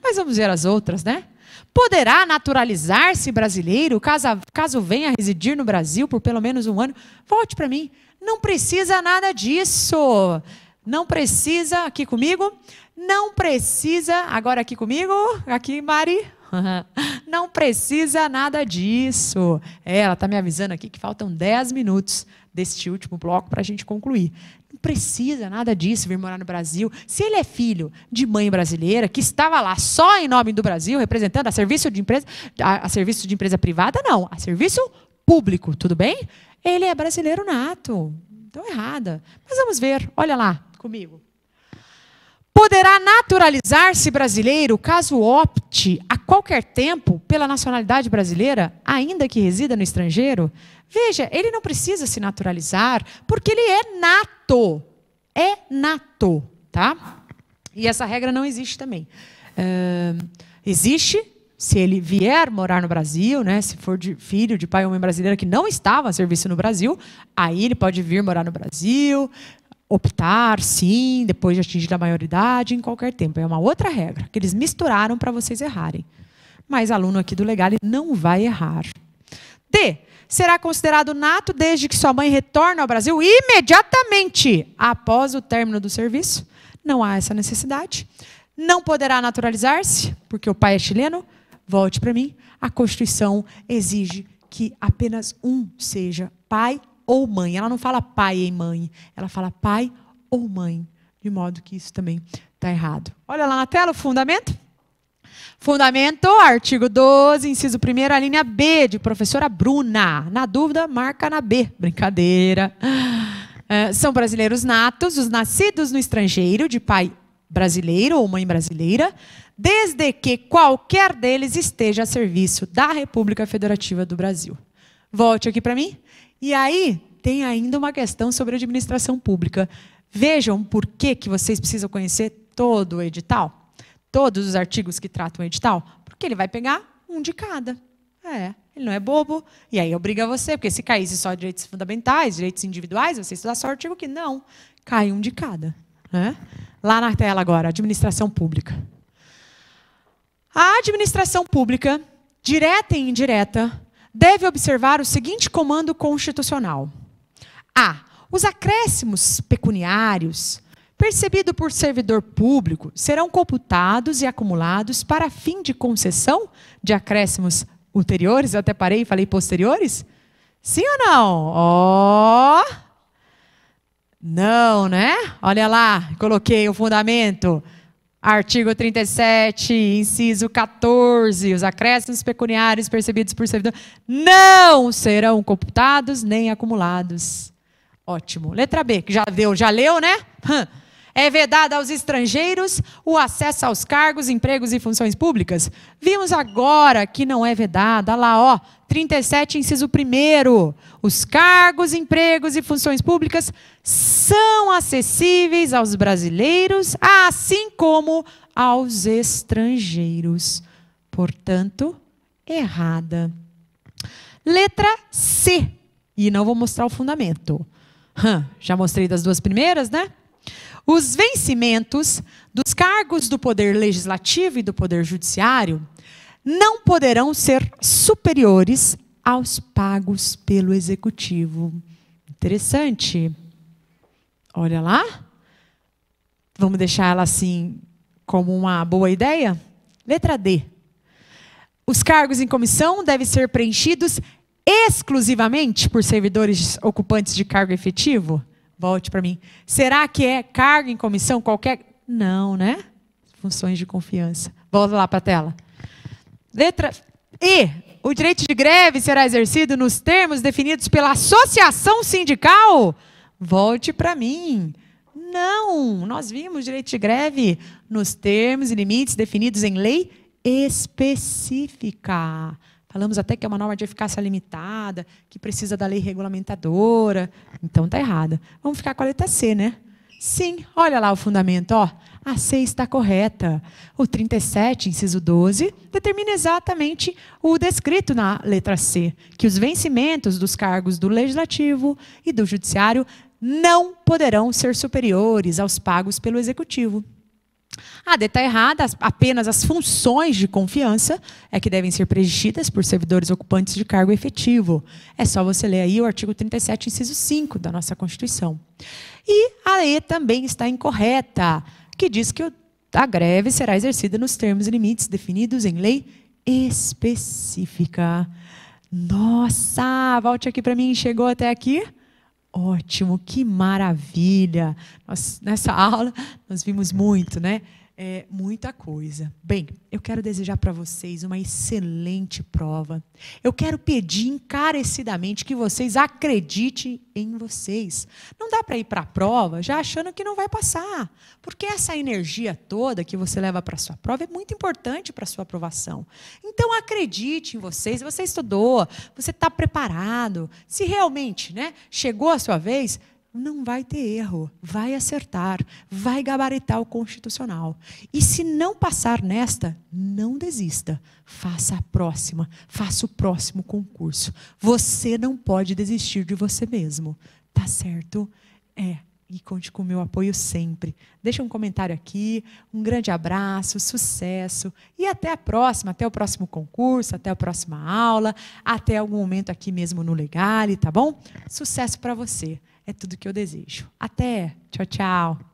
Mas vamos ver as outras, né? Poderá naturalizar-se brasileiro caso venha a residir no Brasil por pelo menos um ano? Volte para mim. Não precisa nada disso. Não precisa, aqui comigo, não precisa, agora aqui comigo, aqui Mari, não precisa nada disso. Ela está me avisando aqui que faltam 10 minutos deste último bloco para a gente concluir. Não precisa nada disso, vir morar no Brasil. Se ele é filho de mãe brasileira, que estava lá só em nome do Brasil, representando a serviço de empresa privada, não, a serviço público, tudo bem? Ele é brasileiro nato. Estou errada. Mas vamos ver, olha lá comigo. Poderá naturalizar-se brasileiro caso opte a qualquer tempo pela nacionalidade brasileira, ainda que resida no estrangeiro? Veja, ele não precisa se naturalizar, porque ele é nato. É nato, tá? E essa regra não existe também. Existe se ele vier morar no Brasil, né, se for filho de pai ou mãe brasileira que não estava a serviço no Brasil, aí ele pode vir morar no Brasil, optar, sim, depois de atingir a maioridade, em qualquer tempo. É uma outra regra, que eles misturaram para vocês errarem. Mas aluno aqui do Legale não vai errar. D. Será considerado nato desde que sua mãe retorne ao Brasil imediatamente após o término do serviço. Não há essa necessidade. Não poderá naturalizar-se, porque o pai é chileno. Volte para mim. A Constituição exige que apenas um seja pai ou mãe. Ela não fala pai e mãe, ela fala pai ou mãe. De modo que isso também está errado. Olha lá na tela o fundamento. Fundamento, artigo 12, inciso 1º, a linha B, de professora Bruna. Na dúvida, marca na B. Brincadeira. São brasileiros natos, os nascidos no estrangeiro, de pai brasileiro ou mãe brasileira, desde que qualquer deles esteja a serviço da República Federativa do Brasil. Volte aqui para mim. E aí, tem ainda uma questão sobre administração pública. Vejam por que vocês precisam conhecer todo o edital. Todos os artigos que tratam o edital, porque ele vai pegar um de cada. Ele não é bobo, e aí obriga você, porque se caísse só direitos fundamentais, direitos individuais, você estudar só o artigo que não, cai um de cada. Né? Lá na tela agora, administração pública. A administração pública, direta e indireta, deve observar o seguinte comando constitucional. A. Os acréscimos pecuniários percebido por servidor público, serão computados e acumulados para fim de concessão de acréscimos ulteriores? Eu até parei e falei posteriores? Sim ou não? Não, né? Olha lá, coloquei o fundamento. Artigo 37, inciso 14. Os acréscimos pecuniários percebidos por servidor não serão computados nem acumulados. Ótimo. Letra B, que já leu, né? É vedado aos estrangeiros o acesso aos cargos, empregos e funções públicas? Vimos agora que não é vedado. Olha lá, ó, 37, inciso 1º. Os cargos, empregos e funções públicas são acessíveis aos brasileiros, assim como aos estrangeiros. Portanto, errada. Letra C. E não vou mostrar o fundamento. Já mostrei das duas primeiras, né? Os vencimentos dos cargos do Poder Legislativo e do Poder Judiciário não poderão ser superiores aos pagos pelo Executivo. Interessante. Olha lá. Vamos deixar ela assim como uma boa ideia? Letra D. Os cargos em comissão devem ser preenchidos exclusivamente por servidores ocupantes de cargo efetivo? Volte para mim. Será que é cargo em comissão qualquer? Não, né? Funções de confiança. Volta lá para a tela. Letra E. O direito de greve será exercido nos termos definidos pela associação sindical? Volte para mim. Não. Nós vimos direito de greve nos termos e limites definidos em lei específica. Falamos até que é uma norma de eficácia limitada, que precisa da lei regulamentadora. Então, está errada. Vamos ficar com a letra C, né? Sim, olha lá o fundamento. Ó. A C está correta. O 37, inciso 12, determina exatamente o descrito na letra C, que os vencimentos dos cargos do Legislativo e do Judiciário não poderão ser superiores aos pagos pelo Executivo. A D está errada, apenas as funções de confiança é que devem ser preenchidas por servidores ocupantes de cargo efetivo. É só você ler aí o artigo 37, inciso 5 da nossa Constituição. E a E também está incorreta, que diz que a greve será exercida nos termos e limites definidos em lei específica. Nossa, volte aqui para mim, chegou até aqui? Ótimo, que maravilha! Nessa aula nós vimos muito, né? Muita coisa. Bem, eu quero desejar para vocês uma excelente prova. Eu quero pedir encarecidamente que vocês acreditem em vocês. Não dá para ir para a prova já achando que não vai passar, porque essa energia toda que você leva para a sua prova é muito importante para a sua aprovação. Então, acredite em vocês. Você estudou, você está preparado. Se realmente, né, chegou a sua vez, não vai ter erro, vai acertar, vai gabaritar o constitucional. E se não passar nesta, não desista. Faça a próxima, faça o próximo concurso. Você não pode desistir de você mesmo. Tá certo? E conte com o meu apoio sempre. Deixa um comentário aqui, um grande abraço, sucesso. E até a próxima, até o próximo concurso, até a próxima aula, até algum momento aqui mesmo no Legale, tá bom? Sucesso para você. É tudo que eu desejo. Até. Tchau, tchau.